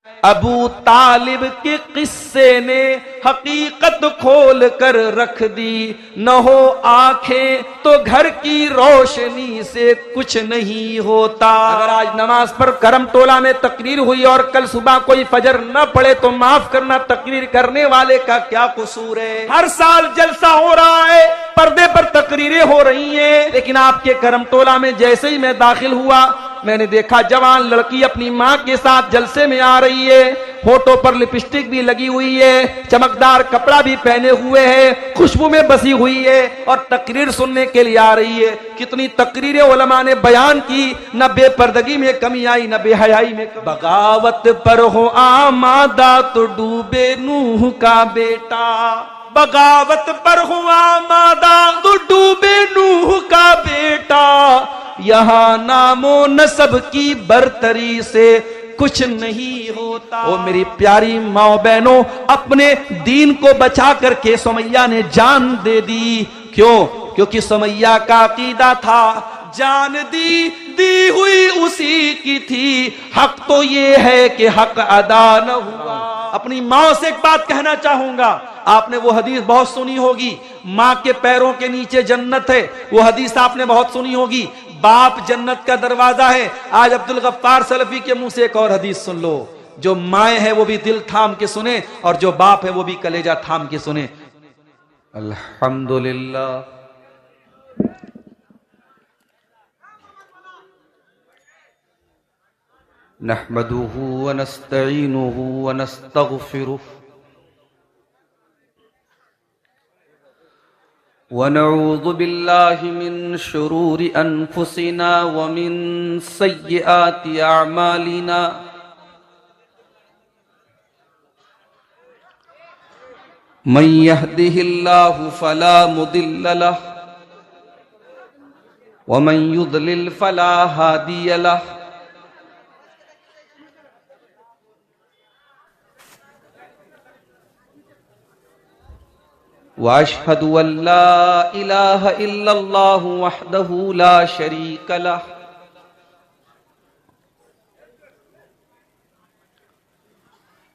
अबू तालिब के किस्से ने हकीकत खोल कर रख दी। न हो आंखें तो घर की रोशनी से कुछ नहीं होता। अगर आज नमाज पर करम टोला में तकरीर हुई और कल सुबह कोई फजर न पड़े तो माफ करना, तकरीर करने वाले का क्या कसूर है। हर साल जलसा हो रहा है, पर्दे पर तकरीरें हो रही हैं, लेकिन आपके करम टोला में जैसे ही मैं दाखिल हुआ मैंने देखा जवान लड़की अपनी मां के साथ जलसे में आ रही है, होठों पर लिपस्टिक भी लगी हुई है, चमकदार कपड़ा भी पहने हुए है, खुशबू में बसी हुई है और तकरीर सुनने के लिए आ रही है। कितनी तकरीरें उलमा ने बयान की, न बेपर्दगी में कमी आई न बेहयाई में कमी। बगावत पर हो आमादा तो डूबे नूह का बेटा, बगावत पर हुआ मादा तो डूबे नूह का बेटा। यहां नामो नसब की बरतरी से कुछ नहीं होता। ओ मेरी प्यारी माओ बहनों, अपने दीन को बचा करके सुमैया ने जान दे दी। क्यों? क्योंकि सुमैया का अकीदा था जान दी हुई उसी की थी, हक तो ये है कि हक अदा न हुआ। अपनी माँ से एक बात कहना चाहूंगा, आपने वो हदीस बहुत सुनी होगी, माँ के पैरों के नीचे जन्नत है, वो हदीस आपने बहुत सुनी होगी, बाप जन्नत का दरवाजा है। आज अब्दुल गफ्फार सलफी के मुंह से एक और हदीस सुन लो, जो माए है वो भी दिल थाम के सुने और जो बाप है वो भी कलेजा थाम के सुने। अल्हम्दुलिल्लाह। नहमदुहु व नस्तईनुहु व नस्तगफिरुह व नऊज़ु बिल्लाहि मिन शुरूरि अनफुसिना व मिन सय्यिआति अअमालिना। मन यहदिहिल्लाहु फला मुदिल्ल लह व मन युद्लिल फला हादिय लह। वाशहदु अल्ला इलाहा इल्लल्लाहु वहदहु ला शरीक लह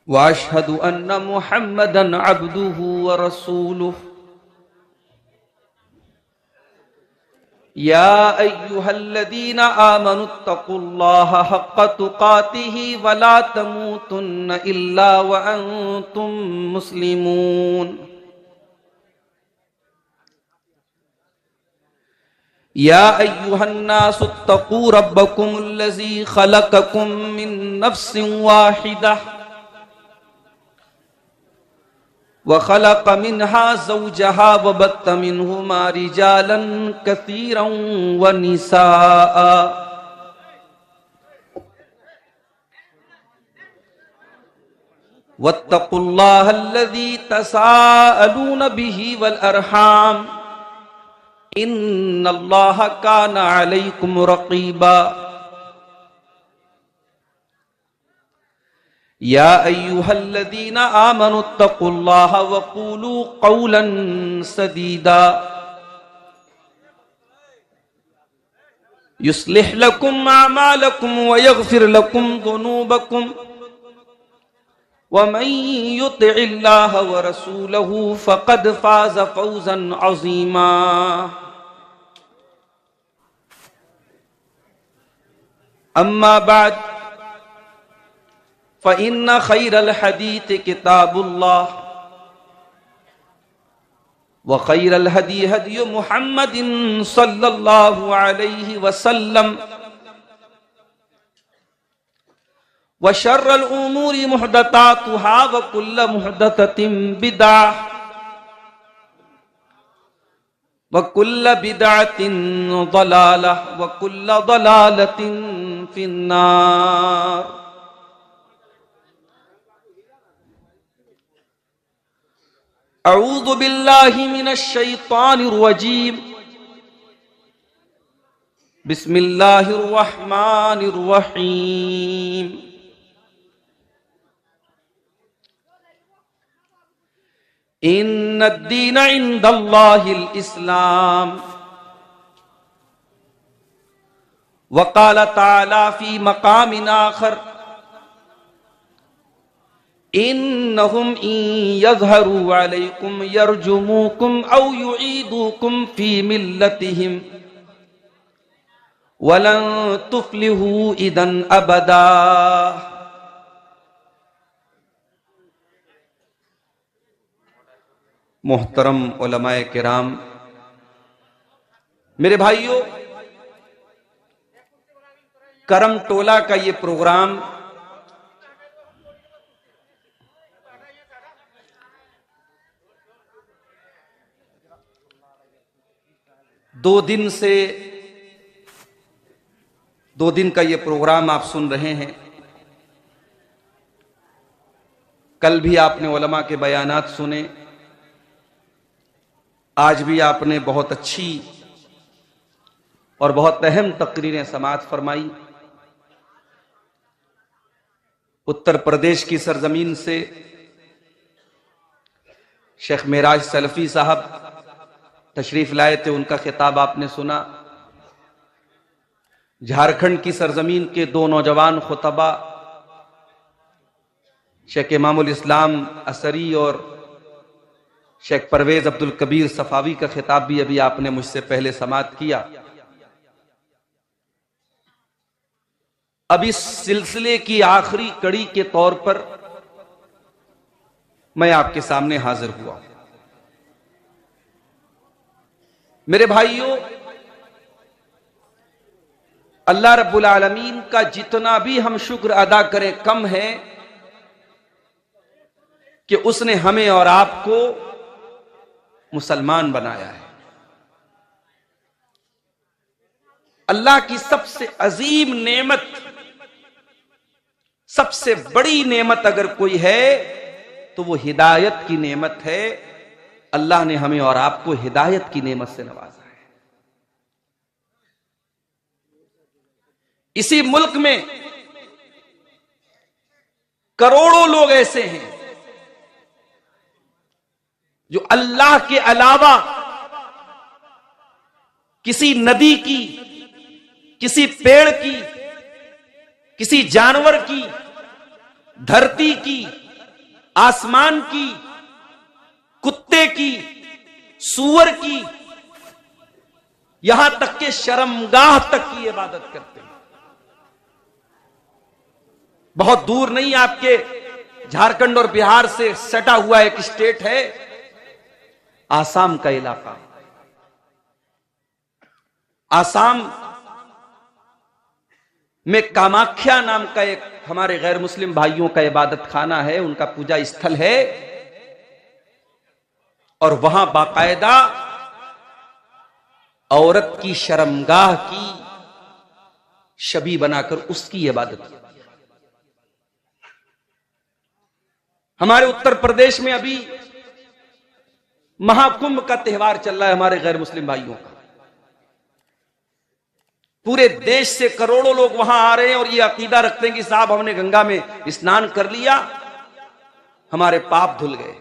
वाशहदु अन्ना मुहम्मदन अब्दुहु व रसूलुहु। या अय्युहल्लज़ीना आमनुत्तकुल्लाहा हक्क तुकातिही व ला तमूतुन्न इल्ला व अंतुम मुस्लिमून। या अय्युहन्नासुत्तकू रब्बकुमुल्लज़ी खलक़कुम मिन नफ्सिन वाहिदह व खलक़ मिन्हा ज़ौजहा व बत्त मिन्हुमा रिजालन कसीरन व निसाअ। वत्तकुल्लाहल्लज़ी तसाअलून बिही वल अरहाम इन्नल्लाहा काना अलैकुम रक़ीबा। या अय्युहल्लज़ीना आमनुत्तकुल्लाहा व क़ूलू क़ौलन सदीदा युस्लिह लकुम अमालकुम व यग़फिर लकुम ज़ुनूबकुम व मन युतिइल्लाह व रसूलहु फ़क़द फ़ाज़ फ़ौज़न अज़ीमा। अम्मा बाद फ़इन्न खैरल हदीस किताबुल्लाह व खैरल हदी हदी मुहम्मदिन सल्लल्लाहु अलैहि वसल्लम व शर्रल उमूरि मुहदसातुहा व कुल्ल मुहदसतिन बिदअह व कुल्ल बिदअतिन ज़लालह व कुल्ल ज़लालतिन फिन्नार। अऊज़ु बिल्लाहि मिनश शैतानिर रजीम। बिस्मिल्लाहिर रहमानिर रहीम। इन्नद्दीन इंदल्लाहिल इस्लाम। वक़ाल तआला फ़ी मक़ामिन आख़र इन्नहुम इन यज़हरू अलैकुम यरजुमुकुम औ युईदुकुम फी मिल्लतिहिम वलन तुफ्लिहू इदन अबदा। मोहतरम उलमाए किराम, मेरे भाइयों, करम टोला का ये प्रोग्राम दो दिन का ये प्रोग्राम आप सुन रहे हैं। कल भी आपने उलमा के बयानात सुने, आज भी आपने बहुत अच्छी और बहुत अहम तकरीरें समाअत फरमाई। उत्तर प्रदेश की सरजमीन से शेख मेराज सलफी साहब तशरीफ लाए थे, उनका खिताब आपने सुना। झारखंड की सरजमीन के दो नौजवान खुतबा शेख इमामुल इस्लाम असरी और शेख परवेज अब्दुल कबीर सफावी का खिताब भी अभी आपने मुझसे पहले समाअत किया। अब इस सिलसिले की आखिरी कड़ी के तौर पर मैं आपके सामने हाजिर हुआ। मेरे भाइयों, अल्लाह रब्बुल आलमीन का जितना भी हम शुक्र अदा करें कम है कि उसने हमें और आपको मुसलमान बनाया है। अल्लाह की सबसे अजीम नेमत, सबसे बड़ी नेमत अगर कोई है तो वो हिदायत की नेमत है। अल्लाह ने हमें और आपको हिदायत की नेमत से नवाजा है। इसी मुल्क में करोड़ों लोग ऐसे हैं जो अल्लाह के अलावा किसी नदी की, किसी पेड़ की, किसी जानवर की, धरती की, आसमान की, कुत्ते की, सूअर की, यहां तक के शर्मगाह तक की इबादत करते हैं। बहुत दूर नहीं, आपके झारखंड और बिहार से सटा हुआ एक स्टेट है आसाम का इलाका। आसाम में कामाख्या नाम का एक हमारे गैर मुस्लिम भाइयों का इबादत खाना है, उनका पूजा स्थल है। और वहां बाकायदा औरत की शर्मगाह की छवि बनाकर उसकी इबादत की। हमारे उत्तर प्रदेश में अभी महाकुंभ का त्योहार चल रहा है हमारे गैर मुस्लिम भाइयों का। पूरे देश से करोड़ों लोग वहां आ रहे हैं और ये अकीदा रखते हैं कि साहब हमने गंगा में स्नान कर लिया, हमारे पाप धुल गए।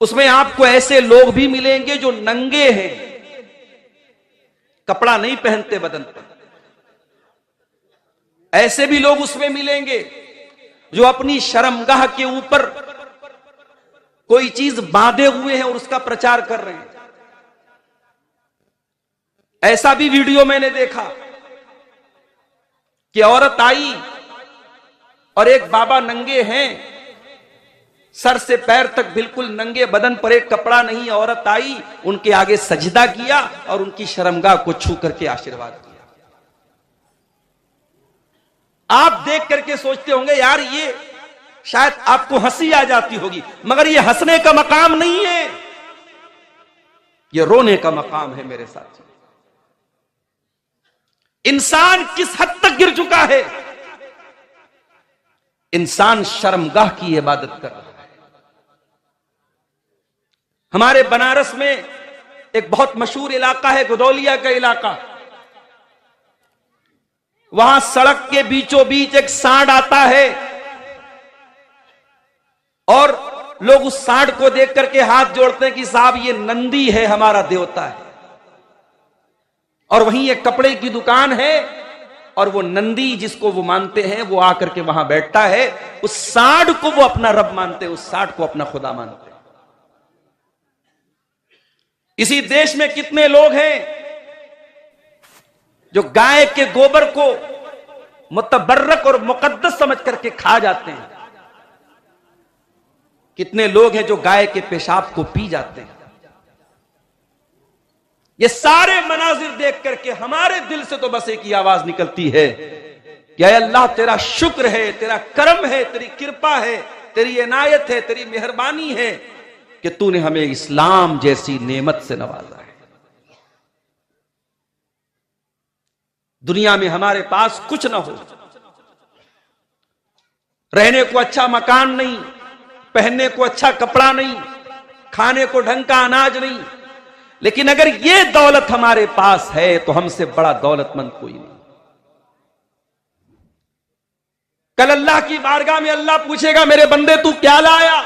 उसमें आपको ऐसे लोग भी मिलेंगे जो नंगे हैं, कपड़ा नहीं पहनते बदन पर। ऐसे भी लोग उसमें मिलेंगे जो अपनी शर्मगाह के ऊपर कोई चीज बांधे हुए हैं और उसका प्रचार कर रहे हैं। ऐसा भी वीडियो मैंने देखा कि औरत आई और एक बाबा नंगे हैं, सर से पैर तक बिल्कुल नंगे, बदन पर एक कपड़ा नहीं। औरत आई, उनके आगे सजदा किया और उनकी शर्मगाह को छू करके आशीर्वाद किया। आप देख करके सोचते होंगे यार ये शायद आपको हंसी आ जाती होगी, मगर ये हंसने का मकाम नहीं है, ये रोने का मकाम है मेरे साथ। इंसान किस हद तक गिर चुका है, इंसान शर्मगाह की इबादत कर रहा है। हमारे बनारस में एक बहुत मशहूर इलाका है गुदौलिया का इलाका। वहां सड़क के बीचों बीच एक सांड आता है और लोग उस सांड को देख करके हाथ जोड़ते हैं कि साहब ये नंदी है, हमारा देवता है। और वहीं एक कपड़े की दुकान है और वो नंदी जिसको वो मानते हैं वो आकर के वहां बैठता है, उस सांड को वो अपना रब मानते हैं, उस सांड को अपना खुदा मानते हैं। इसी देश में कितने लोग हैं जो गाय के गोबर को मुतबर्रक और मुकद्दस समझ करके खा जाते हैं। कितने लोग हैं जो गाय के पेशाब को पी जाते हैं। ये सारे मनाजिर देख करके हमारे दिल से तो बस एक ही आवाज निकलती है कि ऐ अल्लाह तेरा शुक्र है, तेरा करम है, तेरी कृपा है, तेरी इनायत है, तेरी मेहरबानी है कि तूने हमें इस्लाम जैसी नेमत से नवाजा है। दुनिया में हमारे पास कुछ ना हो, रहने को अच्छा मकान नहीं, पहनने को अच्छा कपड़ा नहीं, खाने को ढंग का अनाज नहीं, लेकिन अगर ये दौलत हमारे पास है तो हमसे बड़ा दौलतमंद कोई नहीं। कल अल्लाह की बारगाह में अल्लाह पूछेगा मेरे बंदे तू क्या लाया?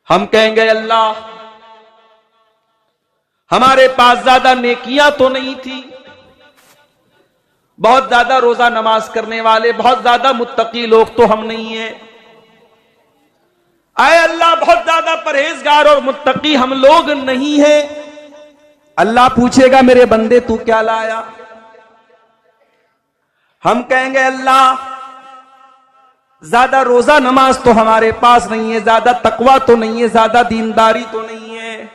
हम कहेंगे अल्लाह हमारे पास ज्यादा नेकियां तो नहीं थी, बहुत ज्यादा रोजा नमाज करने वाले, बहुत ज्यादा मुत्तकी लोग तो हम नहीं है। आए अल्लाह बहुत ज्यादा परहेजगार और मुत्तकी हम लोग नहीं है। अल्लाह पूछेगा मेरे बंदे तू क्या लाया? हम कहेंगे अल्लाह ज्यादा रोजा नमाज तो हमारे पास नहीं है, ज्यादा तकवा तो नहीं है, ज्यादा दीनदारी तो नहीं है,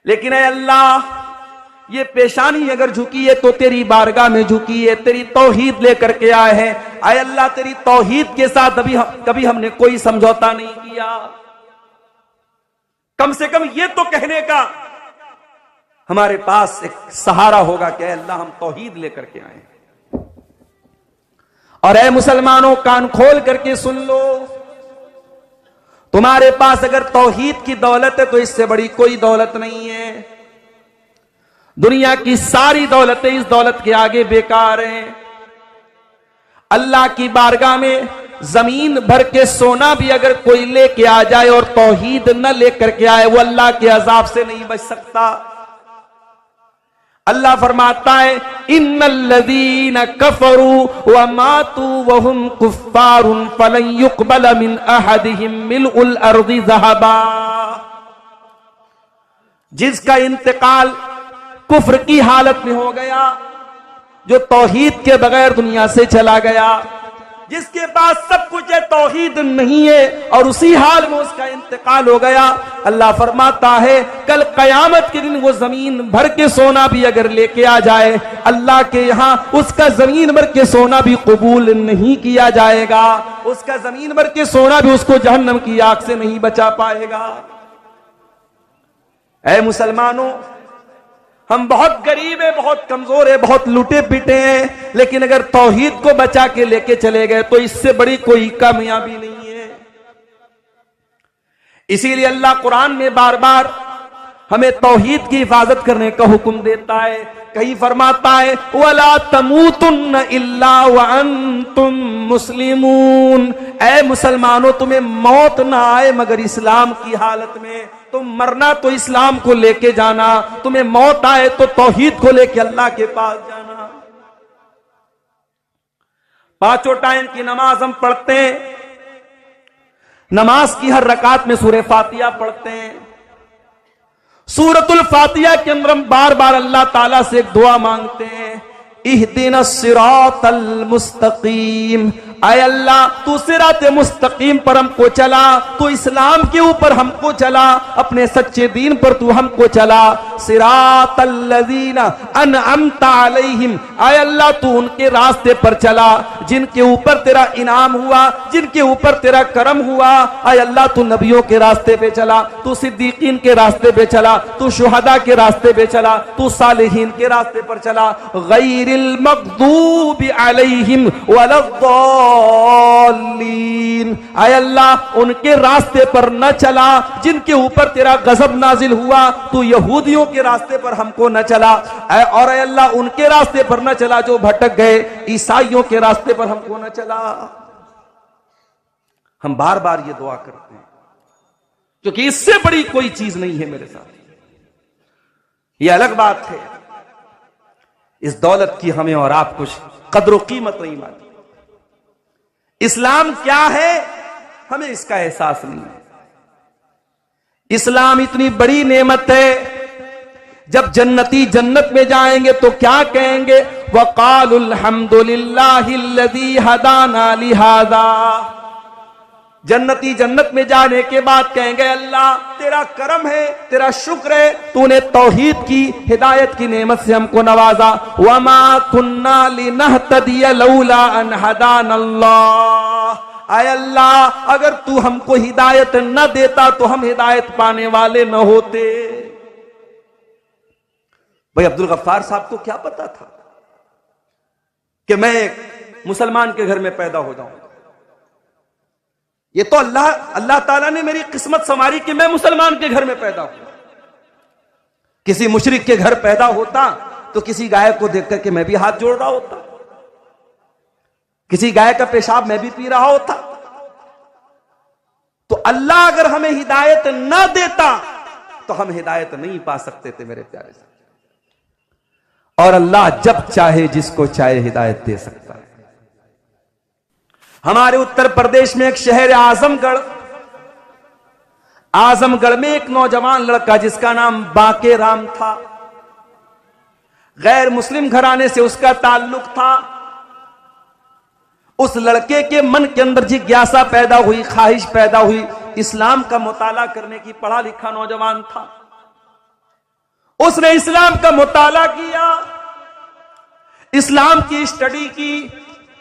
लेकिन ऐ अल्लाह ये पेशानी अगर झुकी है तो तेरी बारगाह में झुकी है, तेरी तौहीद लेकर के आए हैं। आए अल्लाह तेरी तौहीद के साथ कभी हमने कोई समझौता नहीं किया। कम से कम ये तो कहने का हमारे पास एक सहारा होगा कि अल्लाह हम तौहीद लेकर के आए। और ऐ मुसलमानों कान खोल करके सुन लो, तुम्हारे पास अगर तौहीद की दौलत है तो इससे बड़ी कोई दौलत नहीं है। दुनिया की सारी दौलतें इस दौलत के आगे बेकार हैं। अल्लाह की बारगाह में जमीन भर के सोना भी अगर कोई लेके आ जाए और तौहीद न लेकर के आए, वो अल्लाह के अजाब से नहीं बच सकता। अल्लाह फरमाता है इन्नल्लज़ीना कफरू व मातू व हुम कुफ्फारुन फलन युक़बल मिन अहदिहिम मिलउल अर्ज़ि ज़हबा। जिसका इंतकाल कुफ्र की हालत में हो गया, जो तौहीद के बगैर दुनिया से चला गया, जिसके पास सब कुछ है तौहीद नहीं है और उसी हाल में उसका इंतकाल हो गया, अल्लाह फरमाता है कल कयामत के दिन वो जमीन भर के सोना भी अगर लेके आ जाए, अल्लाह के यहां उसका जमीन भर के सोना भी कबूल नहीं किया जाएगा। उसका जमीन भर के सोना भी उसको जहन्नम की आग से नहीं बचा पाएगा। ऐ मुसलमानों, हम बहुत गरीब है, बहुत कमजोर है, बहुत लुटे पिटे हैं, लेकिन अगर तौहीद को बचा के लेके चले गए तो इससे बड़ी कोई कामयाबी नहीं है। इसीलिए अल्लाह कुरान में बार बार हमें तौहीद की हिफाजत करने का हुक्म देता है। कहीं फरमाता है वला तमूतुन्न इल्ला व अंतुम मुस्लिमून, ऐ मुसलमानों तुम्हें मौत ना आए मगर इस्लाम की हालत में। तुम मरना तो इस्लाम को लेके जाना, तुम्हें मौत आए तो तौहीद को लेके अल्लाह के पास जाना। पांचों टाइम की नमाज हम पढ़ते हैं, नमाज की हर रकात में सूरह फातिहा पढ़ते हैं। सूरतुल फातिहा के अंदर हम बार बार अल्लाह ताला से एक दुआ मांगते हैं, इहदिनस सिरातल मुस्तकीम। आय अल्लाह तू सिरात मुस्तकीम पर हमको चला, तू इस्लाम के ऊपर हमको चला, अपने सच्चे दीन पर तू हमको चला। सिरातल लज़ीना अनअमता अलैहिम, आय अल्लाह तू उनके रास्ते पर चला जिनके ऊपर तेरा इनाम हुआ, जिनके ऊपर तेरा करम हुआ। आय अल्लाह तू नबियों के रास्ते पे चला, तू सिद्दीकीन के रास्ते पे चला, तू शुहदा के रास्ते पे चला, तू सालिहीन के रास्ते पर चला। गैरिल मग़दूबि अलैहिम वलद्दाल्लीन, आय अल्लाह उनके रास्ते पर न चला जिनके ऊपर तेरा गजब नाजिल हुआ, तू यहूदियों के रास्ते पर हमको न चला। और आय अल्लाह उनके रास्ते पर न चला जो भटक गए, ईसाइयों के रास्ते पर हमको न चला। हम बार बार ये दुआ करते हैं क्योंकि इससे बड़ी कोई चीज नहीं है मेरे साथ। ये अलग बात है इस दौलत की हमें और आप कुछ कद्र कीमत नहीं मालूम। इस्लाम क्या है हमें इसका एहसास नहीं है। इस्लाम इतनी बड़ी नेमत है, जब जन्नती जन्नत में जाएंगे तो क्या कहेंगे? वक़ालुल हम्दुलिल्लाहिल्लज़ी हदाना लिहाज़ा। जन्नती जन्नत में जाने के बाद कहेंगे अल्लाह तेरा करम है, तेरा शुक्र है, तूने तौहीद की हिदायत की नेमत से हमको नवाजा। वमा कुन्ना लिनहतदिय लौला अन हदानल्लाह। आय अल्लाह अगर तू हमको हिदायत न देता तो हम हिदायत पाने वाले न होते। भाई अब्दुल गफ्फार साहब को क्या पता था कि मैं एक मुसलमान के घर में पैदा हो जाऊं। ये तो अल्लाह ताला ने मेरी किस्मत संवारी कि मैं मुसलमान के घर में पैदा हूं। किसी मुशरिक के घर पैदा होता तो किसी गाय को देख करके मैं भी हाथ जोड़ रहा होता, किसी गाय का पेशाब मैं भी पी रहा होता। तो अल्लाह अगर हमें हिदायत न देता तो हम हिदायत नहीं पा सकते थे मेरे प्यारे से। और अल्लाह जब चाहे जिसको चाहे हिदायत दे सकता है। हमारे उत्तर प्रदेश में एक शहर आजमगढ़, आजमगढ़ में एक नौजवान लड़का जिसका नाम बाके राम था, गैर मुस्लिम घराने से उसका ताल्लुक था। उस लड़के के मन के अंदर जिज्ञासा पैदा हुई, ख्वाहिश पैदा हुई, इस्लाम का मुताला करने की। पढ़ा लिखा नौजवान था, उसने इस्लाम का मुताला किया, इस्लाम की स्टडी की,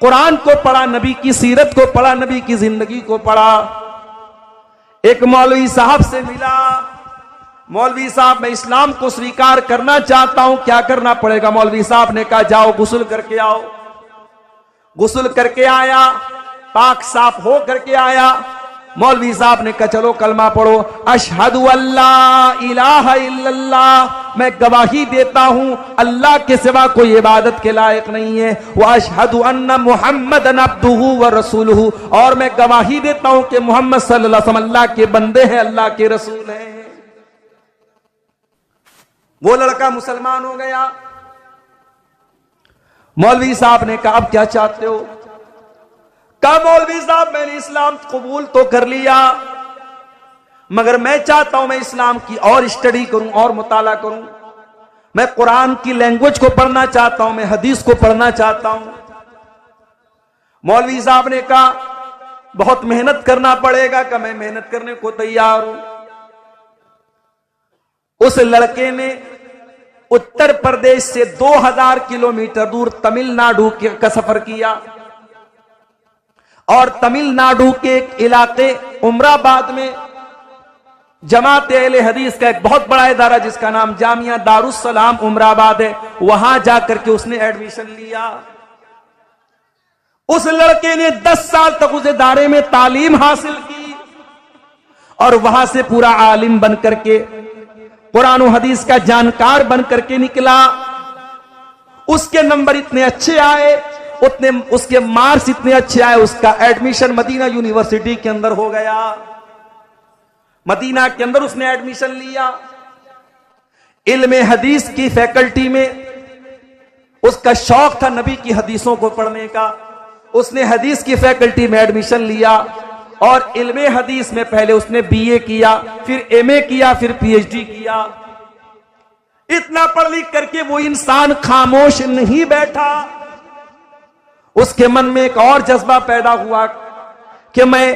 कुरान को पढ़ा, नबी की सीरत को पढ़ा, नबी की जिंदगी को पढ़ा। एक मौलवी साहब से मिला, मौलवी साहब मैं इस्लाम को स्वीकार करना चाहता हूं, क्या करना पड़ेगा? मौलवी साहब ने कहा जाओ गुस्ल करके आओ। गुस्ल करके आया, पाक साफ हो करके आया। मौलवी साहब ने कहा चलो कलमा पढ़ो, अशहदु अल्ला इलाहा इल्लल्लाह, मैं गवाही देता हूं अल्लाह के सिवा कोई इबादत के लायक नहीं है, व अशहदु अन्ना मुहम्मदन अब्दुहु व रसूलुहु, और मैं गवाही देता हूं कि मोहम्मद सल्लल्लाहु अलैहि वसल्लम अल्लाह के बंदे हैं, अल्लाह के रसूल हैं। वो लड़का मुसलमान हो गया। मौलवी साहब ने कहा अब क्या चाहते हो? कहा मौलवी साहब मैंने इस्लाम कबूल तो कर लिया, मगर मैं चाहता हूं मैं इस्लाम की और स्टडी करूं और मुताला करूं। मैं कुरान की लैंग्वेज को पढ़ना चाहता हूं, मैं हदीस को पढ़ना चाहता हूं। मौलवी साहब ने कहा बहुत मेहनत करना पड़ेगा। कि मैं मेहनत करने को तैयार हूं। उस लड़के ने उत्तर प्रदेश से 2000 किलोमीटर दूर तमिलनाडु का सफर किया, और तमिलनाडु के एक इलाके उमराबाद में जमात अहले हदीस का एक बहुत बड़ा इदारा जिसका नाम जामिया दारुस्सलाम उमराबाद है, वहां जाकर के उसने एडमिशन लिया। उस लड़के ने 10 साल तक उस इदारे में तालीम हासिल की, और वहां से पूरा आलिम बन करके, कुरान और हदीस का जानकार बन करके निकला। उसके नंबर इतने अच्छे आए, उतने उसके मार्क्स इतने अच्छे आए, उसका एडमिशन मदीना यूनिवर्सिटी के अंदर हो गया। मदीना के अंदर उसने एडमिशन लिया। इल्मे हदीस की फैकल्टी में उसका शौक था नबी की हदीसों को पढ़ने का। उसने हदीस की फैकल्टी में एडमिशन लिया, और इल्मे हदीस में पहले उसने बीए किया, फिर एमए किया, फिर पीएचडी किया। इतना पढ़ लिख करके वो इंसान खामोश नहीं बैठा। उसके मन में एक और जज्बा पैदा हुआ कि मैं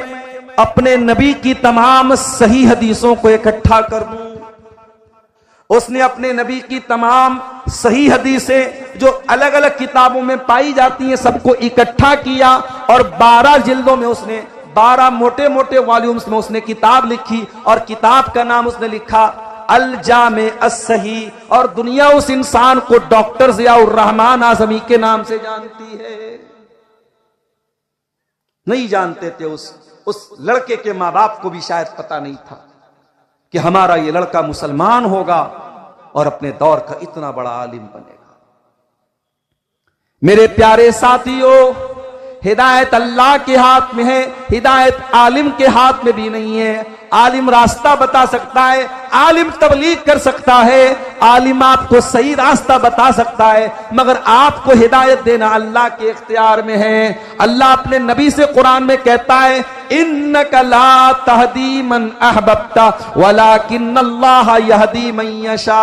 अपने नबी की तमाम सही हदीसों को इकट्ठा कर दूं। उसने अपने नबी की तमाम सही हदीसें जो अलग अलग किताबों में पाई जाती हैं सबको इकट्ठा किया, और 12 जिल्दों में उसने 12 मोटे मोटे वॉल्यूम्स में उसने किताब लिखी, और किताब का नाम उसने लिखा अल जामे अस्सही। और दुनिया उस इंसान को डॉक्टर ज़ियाउर रहमान आज़मी के नाम से जानती है। नहीं जानते थे, उस लड़के के मां बाप को भी शायद पता नहीं था कि हमारा ये लड़का मुसलमान होगा और अपने दौर का इतना बड़ा आलिम बनेगा। मेरे प्यारे साथियों, हिदायत अल्लाह के हाथ में है, हिदायत आलिम के हाथ में भी नहीं है। आलिम रास्ता बता सकता है, आलिम तबलीग कर सकता है, आलिम आपको सही रास्ता बता सकता है, मगर आपको हिदायत देना अल्लाह के इख्तियार में है। अल्लाह अपने नबी से कुरान में कहता है, इन्नका ला तहदी मन अहबब्ता वलाकिन्नल्लाह यहदी मन यशा।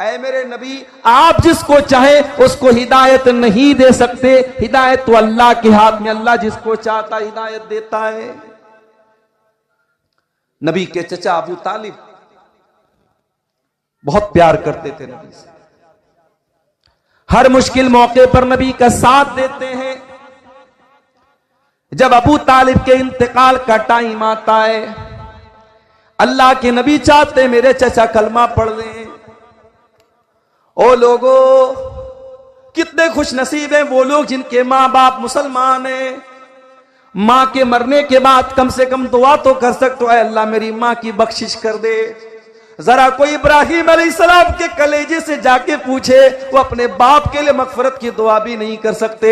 ऐ मेरे नबी, आप जिसको चाहे उसको हिदायत नहीं दे सकते, हिदायत तो अल्लाह के हाथ में, अल्लाह जिसको चाहता हिदायत देता है। नबी के चचा अबू तालिब बहुत प्यार करते थे नबी से, हर मुश्किल मौके पर नबी का साथ देते हैं। जब अबू तालिब के इंतकाल का टाइम आता है, अल्लाह के नबी चाहते मेरे चचा कलमा पढ़ लें। ओ लोगो, कितने खुश नसीब हैं वो लोग जिनके मां बाप मुसलमान हैं। मां के मरने के बाद कम से कम दुआ तो कर सकते हो, अल्लाह मेरी मां की बख्शिश कर दे। जरा कोई इब्राहिम अलैहिस्सलाम के कलेजे से जाके पूछे, वो अपने बाप के लिए मगफरत की दुआ भी नहीं कर सकते।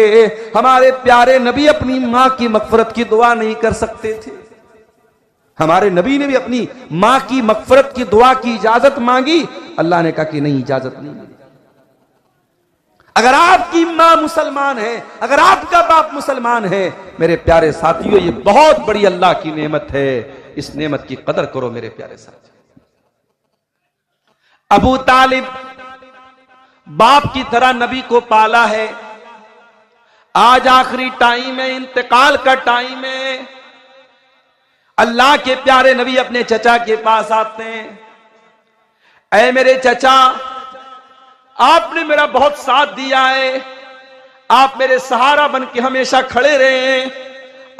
हमारे प्यारे नबी अपनी मां की मगफरत की दुआ नहीं कर सकते थे। हमारे नबी ने भी अपनी मां की मगफरत की दुआ की इजाजत मांगी, अल्लाह ने कहा कि नहीं, इजाजत नहीं। अगर आपकी मां मुसलमान है, अगर आपका बाप मुसलमान है, मेरे प्यारे साथियों, ये बहुत बड़ी अल्लाह की नेमत है। इस नेमत की कदर करो मेरे प्यारे साथियों। अबू तालिब बाप की तरह नबी को पाला है। आज आखिरी टाइम है, इंतकाल का टाइम है। अल्लाह के प्यारे नबी अपने चचा के पास आते हैं, ऐ मेरे चचा, आपने मेरा बहुत साथ दिया है, आप मेरे सहारा बन के हमेशा खड़े रहे हैं।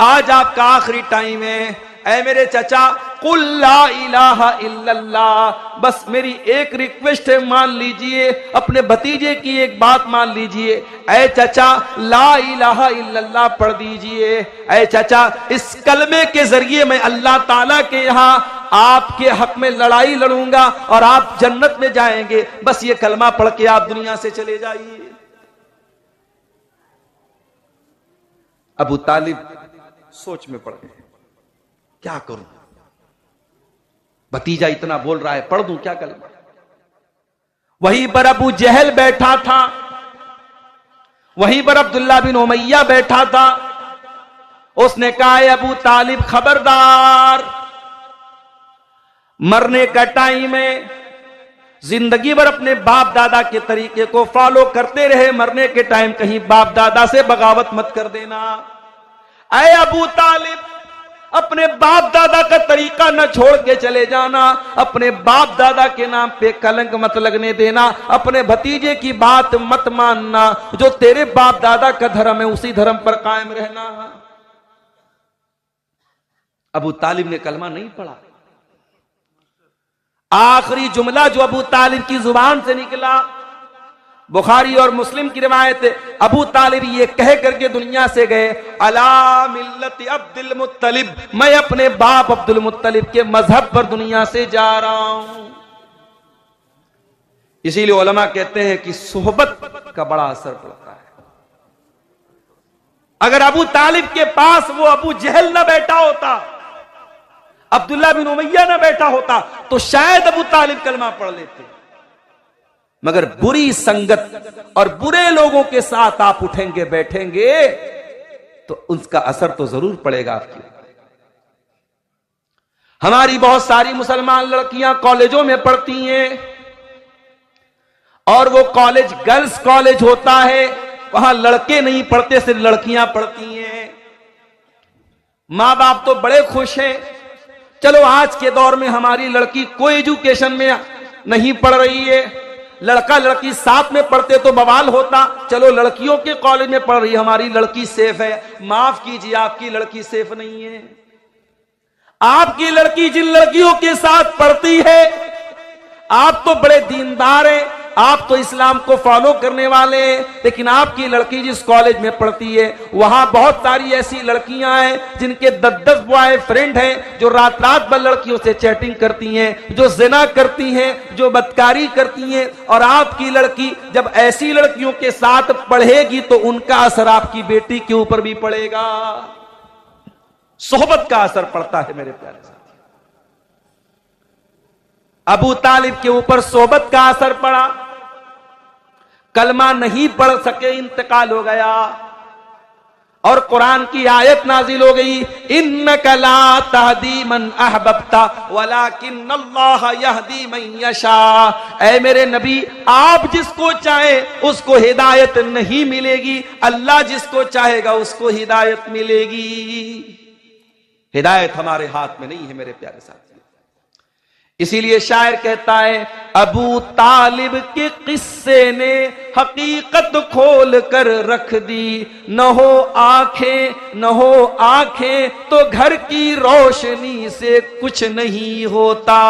आज आपका आखिरी टाइम है। ऐ मेरे चचा, कुल ला इलाहा इल्लल्लाह, बस मेरी एक रिक्वेस्ट है, मान लीजिए। अपने भतीजे की एक बात मान लीजिए। ऐ चचा, ला इलाहा इल्लल्लाह पढ़ दीजिए। ऐ चचा, इस कलमे के जरिए मैं अल्लाह ताला के यहां आपके हक में लड़ाई लड़ूंगा और आप जन्नत में जाएंगे। बस ये कलमा पढ़ के आप दुनिया से चले जाइए। अबू तालिब सोच में पड़ गए, क्या करूं, भतीजा इतना बोल रहा है, पढ़ दूं क्या कलमा। वहीं पर अबू जहल बैठा था, वहीं पर अब्दुल्ला बिन उमैया बैठा था। उसने कहा, अबू तालिब खबरदार, मरने का टाइम है, जिंदगी भर अपने बाप दादा के तरीके को फॉलो करते रहे, मरने के टाइम कहीं बाप दादा से बगावत मत कर देना। ऐ अबू तालिब, अपने बाप दादा का तरीका न छोड़ के चले जाना, अपने बाप दादा के नाम पे कलंक मत लगने देना, अपने भतीजे की बात मत मानना, जो तेरे बाप दादा का धर्म है उसी धर्म पर कायम रहना। अबू तालिब ने कलमा नहीं पढ़ा। आखिरी जुमला जो अबू तालिब की जुबान से निकला, बुखारी और मुस्लिम की रिवायत है, अबू तालिब ये कह करके दुनिया से गए, अला मिल्लत अब्दुल मुत्तलिब, मैं अपने बाप अब्दुल मुत्तलिब के मजहब पर दुनिया से जा रहा हूं। इसीलिए उलमा कहते हैं कि सोहबत का बड़ा असर पड़ता है। अगर अबू तालिब के पास वो अबू जहल न बैठा होता, अब्दुल्ला बिन उमैया न बैठा होता, तो शायद अबू तालिब कलमा पढ़ लेते। मगर बुरी संगत और बुरे लोगों के साथ आप उठेंगे बैठेंगे तो उसका असर तो जरूर पड़ेगा आपके। हमारी बहुत सारी मुसलमान लड़कियां कॉलेजों में पढ़ती हैं और वो कॉलेज गर्ल्स कॉलेज होता है, वहां लड़के नहीं पढ़ते, सिर्फ लड़कियां पढ़ती हैं। मां बाप तो बड़े खुश हैं, चलो आज के दौर में हमारी लड़की कोई एजुकेशन में नहीं पढ़ रही है, लड़का लड़की साथ में पढ़ते तो बवाल होता, चलो लड़कियों के कॉलेज में पढ़ रही, हमारी लड़की सेफ है। माफ कीजिए, आपकी लड़की सेफ नहीं है। आपकी लड़की जिन लड़कियों के साथ पढ़ती है, आप तो बड़े दीनदार हैं, आप तो इस्लाम को फॉलो करने वाले हैं, लेकिन आपकी लड़की जिस कॉलेज में पढ़ती है वहां बहुत सारी ऐसी लड़कियां हैं जिनके 10-10 बॉयफ्रेंड हैं, जो रात रात भर लड़कियों से चैटिंग करती हैं, जो जिना करती हैं, जो बदकारी करती हैं। और आपकी लड़की जब ऐसी लड़कियों के साथ पढ़ेगी तो उनका असर आपकी बेटी के ऊपर भी पड़ेगा। सोहबत का असर पड़ता है मेरे प्यारे साथी। अबू तालिब के ऊपर सोबत का असर पड़ा, कलमा नहीं पढ़ सके, इंतकाल हो गया। और कुरान की आयत नाजिल हो गई, इन्नका ला तहदी मन अहबब्ता वलाकिन्नल्लाह यहदी मन यशा। ऐ मेरे नबी, आप जिसको चाहे उसको हिदायत नहीं मिलेगी, अल्लाह जिसको चाहेगा उसको हिदायत मिलेगी। हिदायत हमारे हाथ में नहीं है मेरे प्यारे साथियों। इसीलिए शायर कहता है, अबू तालिब के किस्से ने हकीकत खोल कर रख दी, न हो आंखें तो घर की रोशनी से कुछ नहीं होता।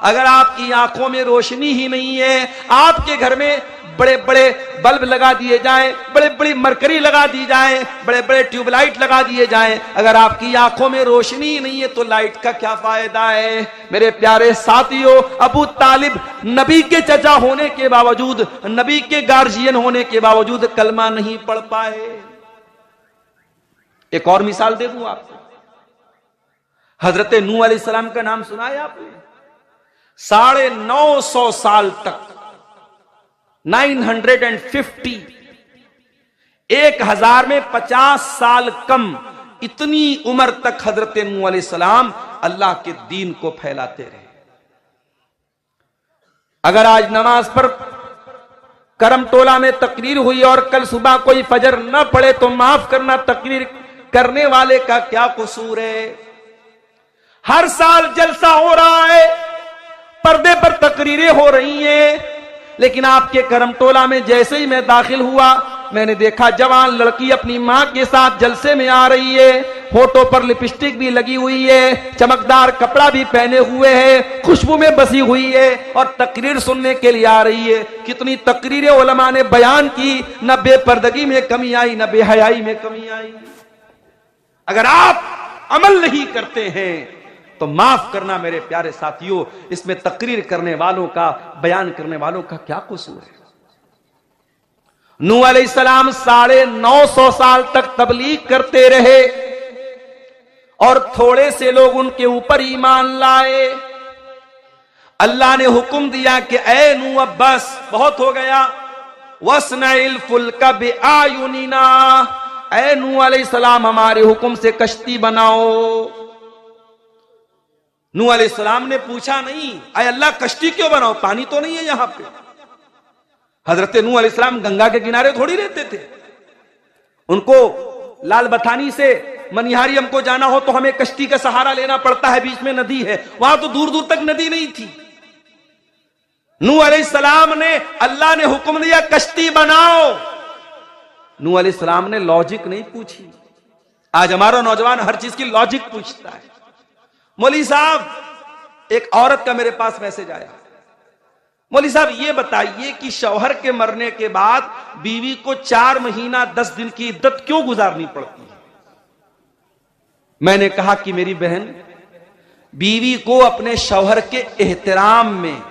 अगर आपकी आंखों में रोशनी ही नहीं है, आपके घर में बड़े बड़े बल्ब लगा दिए जाएं, बड़े बड़ी मरकरी लगा दी जाए, बड़े बड़े ट्यूबलाइट लगा दिए जाएं, अगर आपकी आंखों में रोशनी ही नहीं है तो लाइट का क्या फायदा है। मेरे प्यारे साथियों, अबू तालिब नबी के चचा होने के बावजूद, नबी के गार्जियन होने के बावजूद कलमा नहीं पढ़ पाए। एक और मिसाल दे दूं आपको, हजरत नूह अलैहिस्सलाम का नाम सुना है आपने? 950 साल तक, 950, 1000 में 50 साल कम, इतनी उम्र तक हजरत नूह अलैहिस्सलाम अल्लाह के दीन को फैलाते रहे। अगर आज नमाज पर करम टोला में तकरीर हुई और कल सुबह कोई फजर न पड़े तो माफ करना, तकरीर करने वाले का क्या कसूर है? हर साल जलसा हो रहा है, पर्दे पर तकरीरें हो रही हैं, लेकिन आपके करम टोला में जैसे ही मैं दाखिल हुआ, मैंने देखा जवान लड़की अपनी मां के साथ जलसे में आ रही है, होठों पर लिपस्टिक भी लगी हुई है, चमकदार कपड़ा भी पहने हुए है, खुशबू में बसी हुई है और तकरीर सुनने के लिए आ रही है। कितनी तकरीरें उलमा ने बयान की, न बेपर्दगी में कमी आई, न बेहयाई में कमी आई। अगर आप अमल नहीं करते हैं तो माफ करना मेरे प्यारे साथियों, इसमें तकरीर करने वालों का, बयान करने वालों का क्या कसूर है? नूह अलैहिस्सलाम 950 साल तक तबलीग करते रहे और थोड़े से लोग उनके ऊपर ईमान लाए। अल्लाह ने हुक्म दिया कि ऐ नूह, अब बस बहुत हो गया, वस्नइल फुल्का बिआयुनिना, ऐ नूह अलैहिस्सलाम हमारे हुक्म से कश्ती बनाओ। नूह अलैहिस्सलाम ने पूछा नहीं, अय अल्लाह कश्ती क्यों बनाओ, पानी तो नहीं है यहां पे। हजरत नूह अलैहिस्सलाम गंगा के किनारे थोड़ी रहते थे, उनको लाल बथानी से मनिहारियम को जाना हो तो हमें कश्ती का सहारा लेना पड़ता है, बीच में नदी है, वहां तो दूर दूर तक नदी नहीं थी। नूह अलैहिस्सलाम ने, अल्लाह ने हुक्म दिया कश्ती बनाओ। नूह अलैहिस्सलाम ने लॉजिक नहीं पूछी। आज हमारा नौजवान हर चीज की लॉजिक पूछता है। मौलवी साहब, एक औरत का मेरे पास मैसेज आया, मौलवी साहब ये बताइए कि शौहर के मरने के बाद बीवी को 4 महीना 10 दिन की इद्दत क्यों गुजारनी पड़ती है? मैंने कहा कि मेरी बहन, बीवी को अपने शौहर के एहतराम में,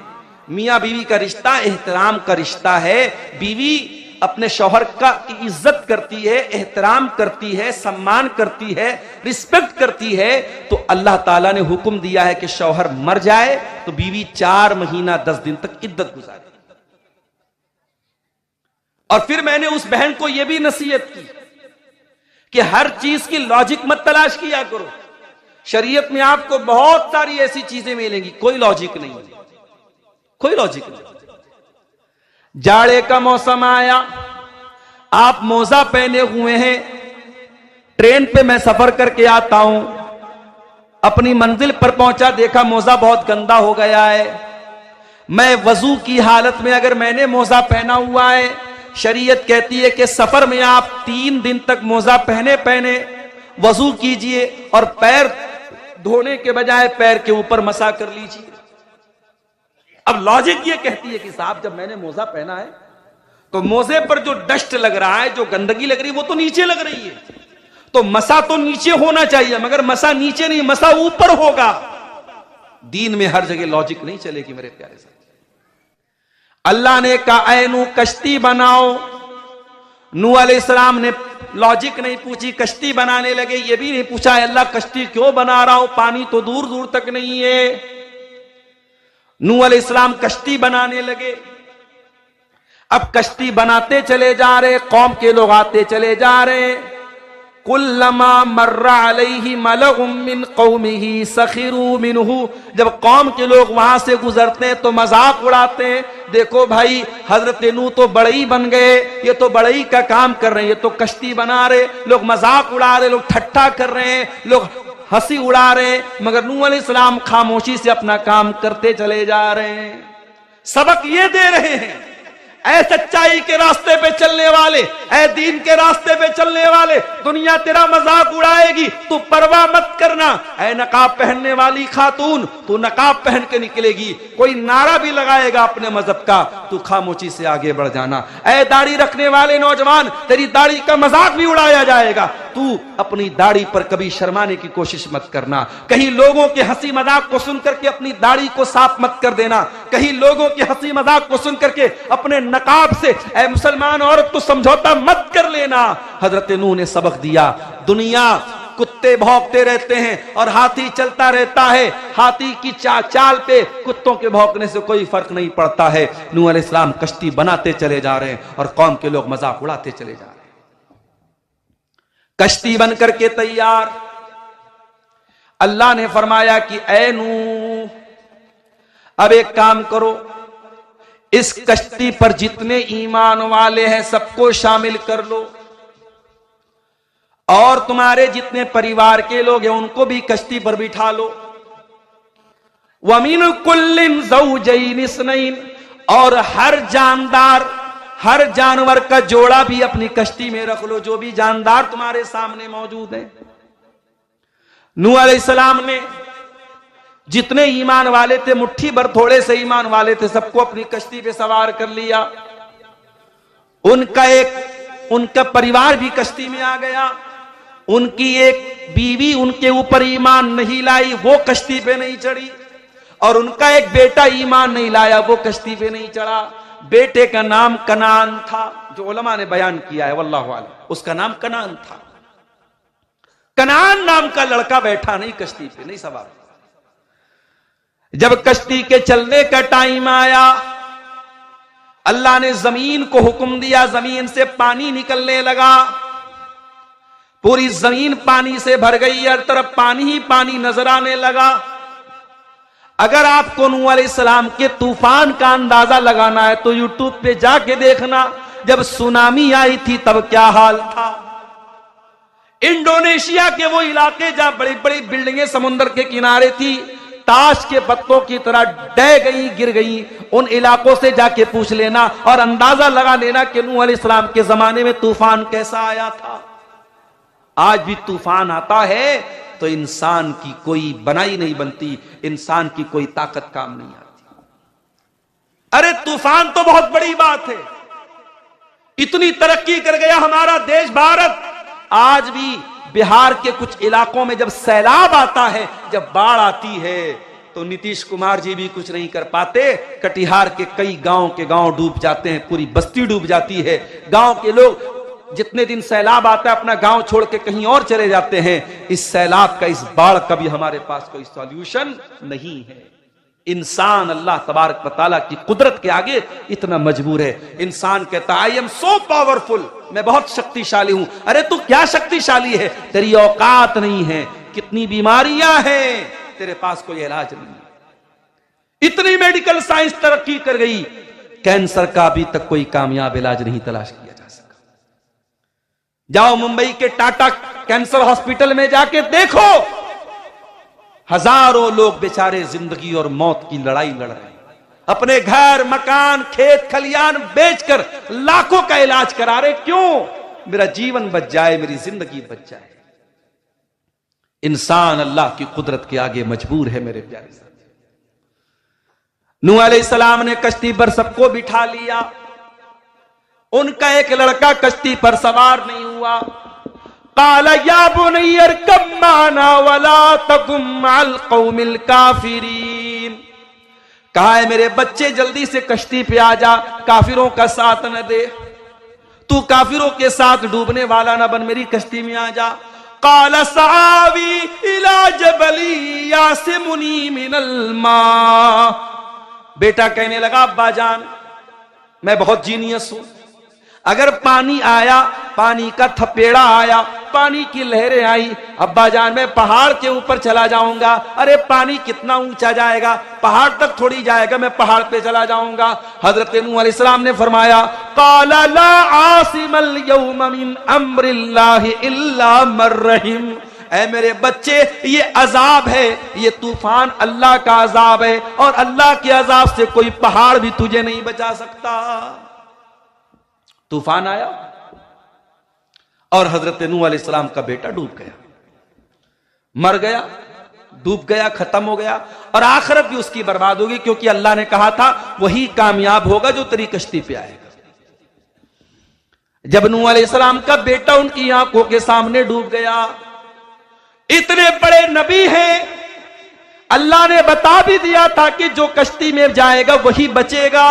मियां बीवी का रिश्ता एहतराम का रिश्ता है, बीवी अपने शौहर का इज्जत करती है, एहतराम करती है, सम्मान करती है, रिस्पेक्ट करती है, तो अल्लाह ताला ने हुक्म दिया है कि शौहर मर जाए तो बीवी 4 महीना 10 दिन तक इद्दत गुजारे। और फिर मैंने उस बहन को यह भी नसीहत की कि हर चीज की लॉजिक मत तलाश किया करो। शरीयत में आपको बहुत सारी ऐसी चीजें मिलेंगी, कोई लॉजिक नहीं, कोई लॉजिक नहीं। जाड़े का मौसम आया, आप मोजा पहने हुए हैं, ट्रेन पे मैं सफर करके आता हूं, अपनी मंजिल पर पहुंचा, देखा मोजा बहुत गंदा हो गया है। मैं वजू की हालत में, अगर मैंने मोजा पहना हुआ है, शरीयत कहती है कि सफर में आप 3 दिन तक मोजा पहने पहने वजू कीजिए और पैर धोने के बजाय पैर के ऊपर मसा कर लीजिए। अब लॉजिक ये कहती है कि साहब जब मैंने मोजा पहना है तो मोजे पर जो डस्ट लग रहा है, जो गंदगी लग रही है, वो तो नीचे लग रही है, तो मसा तो नीचे होना चाहिए, मगर मसा नीचे नहीं, मसा ऊपर होगा। दीन में हर जगह लॉजिक नहीं चलेगी मेरे प्यारे साथ। अल्लाह ने कहा ऐ नूह कश्ती बनाओ। नूह अलैहिस्सलाम ने लॉजिक नहीं पूछी, कश्ती बनाने लगे। ये भी नहीं पूछा अल्लाह कश्ती क्यों बना रहा हूं, पानी तो दूर दूर तक नहीं है। नूह अलैहिस्सलाम कश्ती बनाने लगे। अब कश्ती बनाते चले जा रहे, कौम के लोग आते चले जा रहे। कुल्लमा मर्रा अलैहि मलउम मिन कौमिही सखिरू मिनहु, जब कौम के लोग वहां से गुजरते हैं तो मजाक उड़ाते हैं, देखो भाई हजरत नूह तो बड़ई बन गए, ये तो बड़ई का काम कर रहे हैं, ये तो कश्ती बना रहे, लोग मजाक उड़ा रहे, लोग ठट्ठा कर रहे हैं, लोग हंसी उड़ा रहे हैं, मगर नूह अलैहिस्सलाम खामोशी से अपना काम करते चले जा रहे हैं। सबक ये दे रहे हैं, ऐ सच्चाई के रास्ते पे चलने वाले, ऐ दीन के रास्ते पे चलने वाले, दुनिया तेरा मजाक उड़ाएगी, तू परवाह मत करना। ऐ नकाब पहनने वाली खातून, तू नकाब पहन के निकलेगी, कोई नारा भी लगाएगा अपने मजहब का, तू खामोशी से आगे बढ़ जाना। ऐ दाढ़ी रखने वाले नौजवान, तेरी दाढ़ी का मजाक भी उड़ाया जाएगा, तू अपनी दाढ़ी पर कभी शर्माने की कोशिश मत करना। कहीं लोगों के हंसी मजाक को सुन करके अपनी दाढ़ी को साफ मत कर देना, कहीं लोगों के हंसी मजाक को सुन करके अपने नकाब से ऐ मुसलमान औरत तो समझौता मत कर लेना। हजरत नूह ने सबक दिया। दुनिया कुत्ते भौंकते रहते हैं और हाथी चलता रहता है, हाथी की चाल पे कुत्तों के भौंकने से कोई फर्क नहीं पड़ता है। नूह अलैहिस्सलाम कश्ती बनाते चले जा रहे हैं और कौम के लोग मजाक उड़ाते चले जा रहे हैं। कश्ती बन करके तैयार, अल्लाह ने फरमाया कि ऐ नूह, अब एक काम करो, इस कश्ती पर जितने ईमान वाले हैं सबको शामिल कर लो, और तुम्हारे जितने परिवार के लोग हैं उनको भी कश्ती पर बिठा लो। वमिन कुल्लिन ज़ौजैन इस्नैन, और हर जानदार, हर जानवर का जोड़ा भी अपनी कश्ती में रख लो, जो भी जानदार तुम्हारे सामने मौजूद है। नूह अलैहिस्सलाम ने जितने ईमान वाले थे, मुट्ठी भर थोड़े से ईमान वाले थे, सबको अपनी कश्ती पे सवार कर लिया। उनका परिवार भी कश्ती में आ गया। उनकी एक बीवी उनके ऊपर ईमान नहीं लाई, वो कश्ती पे नहीं चढ़ी, और उनका एक बेटा ईमान नहीं लाया, वो कश्ती पे नहीं चढ़ा। बेटे का नाम कनान था, जो उलमा ने बयान किया है वल्लाहु आलम, उसका नाम कनान था। कनान नाम का लड़का बैठा नहीं कश्ती पे, नहीं सवार। जब कश्ती के चलने का टाइम आया, अल्लाह ने जमीन को हुक्म दिया, जमीन से पानी निकलने लगा, पूरी जमीन पानी से भर गई, हर तरफ पानी ही पानी नजर आने लगा। अगर आपको नूह अलैहिस्सलाम के तूफान का अंदाजा लगाना है तो यूट्यूब पे जाके देखना, जब सुनामी आई थी तब क्या हाल था। इंडोनेशिया के वो इलाके जहां बड़ी बड़ी बिल्डिंगें समुद्र के किनारे थी, ताश के पत्तों की तरह डह गई, गिर गई, उन इलाकों से जाके पूछ लेना और अंदाजा लगा लेना कि नूह अलैहिस्सलाम के जमाने में तूफान कैसा आया था। आज भी तूफान आता है तो इंसान की कोई बनाई नहीं बनती, इंसान की कोई ताकत काम नहीं आती। अरे तूफान तो बहुत बड़ी बात है, इतनी तरक्की कर गया हमारा देश भारत, आज भी बिहार के कुछ इलाकों में जब सैलाब आता है, जब बाढ़ आती है, तो नीतीश कुमार जी भी कुछ नहीं कर पाते। कटिहार के कई गांव के गांव डूब जाते हैं, पूरी बस्ती डूब जाती है। गांव के लोग जितने दिन सैलाब आता है अपना गांव छोड़ के कहीं और चले जाते हैं। इस सैलाब का, इस बाढ़ का भी हमारे पास कोई सॉल्यूशन नहीं है। इंसान अल्लाह तबारक व तआला की कुदरत के आगे इतना मजबूर है। इंसान कहता है आई एम सो पावरफुल, मैं बहुत शक्तिशाली हूं। अरे तू क्या शक्तिशाली है, तेरी औकात नहीं है। कितनी बीमारियां हैं, तेरे पास कोई इलाज नहीं है। इतनी मेडिकल साइंस तरक्की कर गई, कैंसर का अभी तक कोई कामयाब इलाज नहीं तलाश किया जा सका। जाओ मुंबई के टाटा कैंसर हॉस्पिटल में जाके देखो, हजारों लोग बेचारे जिंदगी और मौत की लड़ाई लड़ रहे हैं, अपने घर मकान खेत खलियान बेचकर लाखों का इलाज करा रहे। क्यों? मेरा जीवन बच जाए, मेरी जिंदगी बच जाए। इंसान अल्लाह की कुदरत के आगे मजबूर है मेरे प्यारे साथी। नूह अलैहिस्सलाम ने कश्ती पर सबको बिठा लिया, उनका एक लड़का कश्ती पर सवार नहीं हुआ। काला या बुनय्या इरकब माना वला तकुम मअल कौमिल काफिरीन, कहा है मेरे बच्चे जल्दी से कश्ती पे आ जा, काफिरों का साथ न दे, तू काफिरों के साथ डूबने वाला न बन, मेरी कश्ती में आ जा। काला सावी इला जबली यासिमुनी मिनल मा, बेटा कहने लगा, अब्बा जान मैं बहुत जीनियस हूं, अगर पानी आया, पानी का थपेड़ा आया, पानी की लहरें आई, अब्बा जान मैं पहाड़ के ऊपर चला जाऊंगा। अरे पानी कितना ऊंचा जाएगा, पहाड़ तक थोड़ी जाएगा, मैं पहाड़ पे चला जाऊंगा। हजरत नूह अलैहिस्सलाम ने फरमाया, काला ला आसिमल यौम मिन अम्रिल्लाहि इल्ला मन रहीम। ऐ मेरे बच्चे, ये अजाब है, ये तूफान अल्लाह का अजाब है, और अल्लाह के अजाब से कोई पहाड़ भी तुझे नहीं बचा सकता। तूफान आया और हजरत नूह अलैहिस्सलाम का बेटा डूब गया, मर गया, डूब गया, खत्म हो गया, और आखिरत भी उसकी बर्बाद होगी, क्योंकि अल्लाह ने कहा था वही कामयाब होगा जो तेरी कश्ती पे आएगा। जब नूह अलैहिस्सलाम का बेटा उनकी आंखों के सामने डूब गया, इतने बड़े नबी हैं, अल्लाह ने बता भी दिया था कि जो कश्ती में जाएगा वही बचेगा।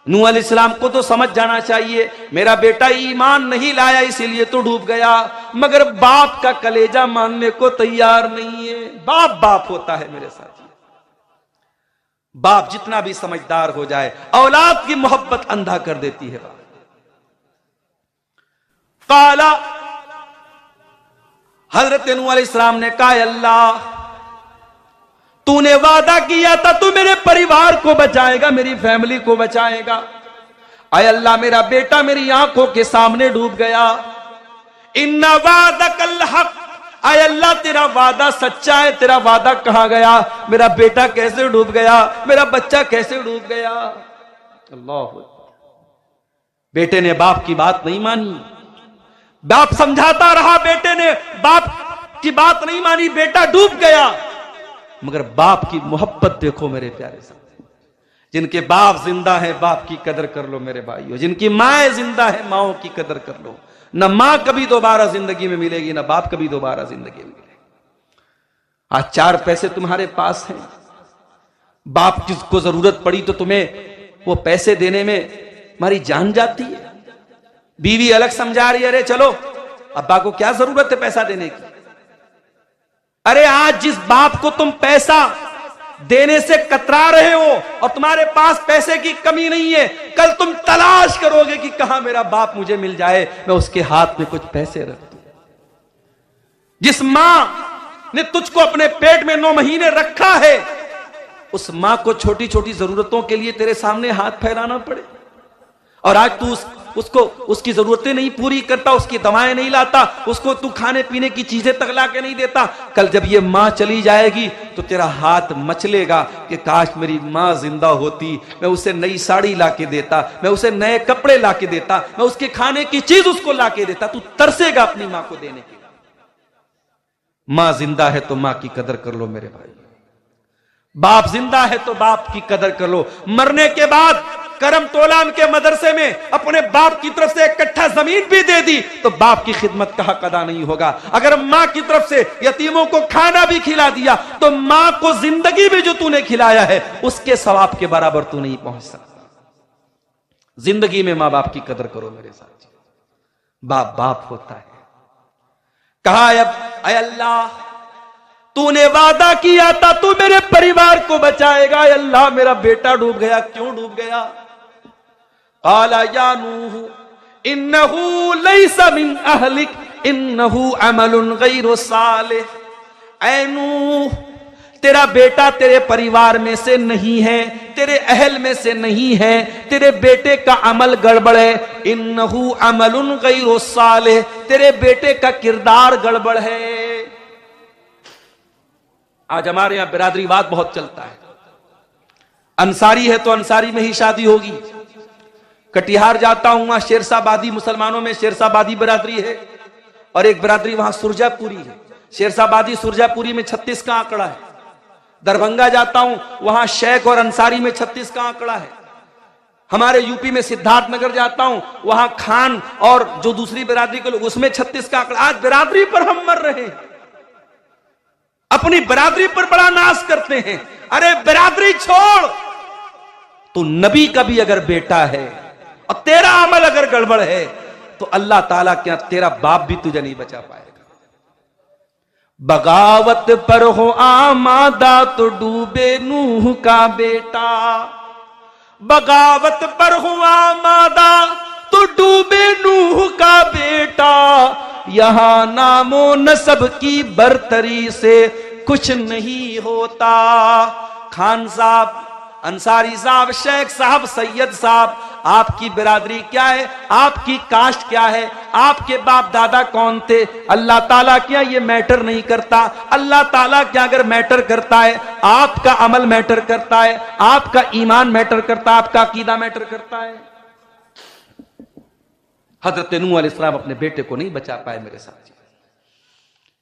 नूह अलैहिस्सलाम को तो समझ जाना चाहिए मेरा बेटा ईमान नहीं लाया इसीलिए तो डूब गया, मगर बाप का कलेजा मानने को तैयार नहीं है। बाप बाप होता है मेरे साथी, बाप जितना भी समझदार हो जाए औलाद की मोहब्बत अंधा कर देती है। काला, हजरत नूह अलैहिस्सलाम ने कहा, अल्लाह तूने वादा किया था तू मेरे परिवार को बचाएगा, मेरी फैमिली को बचाएगा। आय अल्लाह मेरा बेटा मेरी आंखों के सामने डूब गया। इन्ना वादकल हक, आय अल्लाह तेरा वादा सच्चा है, तेरा वादा कहां गया? मेरा बेटा कैसे डूब गया, मेरा बच्चा कैसे डूब गया? अल्लाह, बेटे ने बाप की बात नहीं मानी, बाप समझाता रहा, बेटे ने बाप की बात नहीं मानी, बेटा डूब गया। मगर बाप की मोहब्बत देखो मेरे प्यारे साथी, जिनके बाप जिंदा है बाप की कदर कर लो मेरे भाइयों, जिनकी माँ जिंदा है माओ की कदर कर लो। न माँ कभी दोबारा जिंदगी में मिलेगी, न बाप कभी दोबारा जिंदगी में मिलेगी। आज 4 पैसे तुम्हारे पास हैं, बाप किसको जरूरत पड़ी तो तुम्हें वो पैसे देने में हमारी जान जाती है। बीवी अलग समझा रही है, अरे चलो अब्बा को क्या जरूरत है पैसा देने की। अरे आज जिस बाप को तुम पैसा देने से कतरा रहे हो और तुम्हारे पास पैसे की कमी नहीं है, कल तुम तलाश करोगे कि कहां मेरा बाप मुझे मिल जाए, मैं उसके हाथ में कुछ पैसे रख दूं। जिस मां ने तुझको अपने पेट में 9 महीने रखा है, उस मां को छोटी छोटी जरूरतों के लिए तेरे सामने हाथ फैलाना पड़े, और आज तू उसको उसकी जरूरतें नहीं पूरी करता, उसकी दवाएं नहीं लाता, उसको तू खाने पीने की चीजें तक ला के नहीं देता। कल जब ये मां चली जाएगी तो तेरा हाथ मचलेगा कि काश मेरी मां जिंदा होती, मैं उसे नई साड़ी ला के देता, मैं उसे नए कपड़े ला के देता, मैं उसके खाने की चीज उसको ला के देता। तू तरसेगा अपनी मां को देने के लिए। मां जिंदा है तो मां की कदर कर लो मेरे भाई, बाप जिंदा है तो बाप की कदर कर लो। मरने के बाद करम तोलान के मदरसे में अपने बाप की तरफ से 1 कट्ठा जमीन भी दे दी तो बाप की खिदमत का हक अदा नहीं होगा। अगर मां की तरफ से यतीमों को खाना भी खिला दिया तो मां को जिंदगी में जो तूने खिलाया है उसके सवाब के बराबर तू नहीं पहुंच सकता। जिंदगी में मां बाप की कदर करो मेरे साथ, बाप बाप होता है। कहा अय अल्लाह तूने वादा किया था तू मेरे परिवार को बचाएगा, अल्लाह मेरा बेटा डूब गया, क्यों डूब गया? काला या नूह इन्नहु लैसा मिन अहलिक इन्नहु अमलुन गैरु सालिह। ऐ नूह तेरा बेटा तेरे परिवार में से नहीं है, तेरे अहल में से नहीं है, तेरे बेटे का अमल गड़बड़ है। इन्नहु अमलुन गैरु सालिह, तेरे बेटे का किरदार गड़बड़ है। आज हमारे यहां बिरादरीवाद बहुत चलता है, अंसारी है तो अंसारी में ही शादी होगी। कटिहार जाता हूं, वहां शेरशाहबादी, मुसलमानों में शेरशाहबादी बिरादरी है, और एक बिरादरी वहां सुरजापुरी है। शेरशाहबादी सुरजापुरी में 36 का आंकड़ा है। दरभंगा जाता हूं, वहां शेख और अंसारी में 36 का आंकड़ा है। हमारे यूपी में सिद्धार्थनगर जाता हूं, वहां खान और जो दूसरी बिरादरी के लोग उसमें 36 का आंकड़ा। आज बिरादरी पर हम मर रहे हैं, अपनी बिरादरी पर बड़ा नाश करते हैं। अरे बिरादरी छोड़, तो नबी का भी अगर बेटा है और तेरा अमल अगर गड़बड़ है तो अल्लाह ताला क्या तेरा बाप भी तुझे नहीं बचा पाएगा। बगावत पर हो आमादा तो डूबे नूह का बेटा। बगावत पर हो आमादा तो डूबे नूह का बेटा। यहां नामो नसब की बरतरी से कुछ नहीं होता। खान साहब, अंसारी साहब, शेख साहब, सैयद साहब, आपकी बिरादरी क्या है, आपकी कास्ट क्या है, आपके बाप दादा कौन थे, अल्लाह ताला क्या ये मैटर नहीं करता। अल्लाह ताला क्या अगर मैटर करता है, आपका अमल मैटर करता है, आपका ईमान मैटर करता है, आपका अकीदा मैटर करता है। हजरत नूह अलैहिस्सलाम अपने बेटे को नहीं बचा पाए मेरे साथ।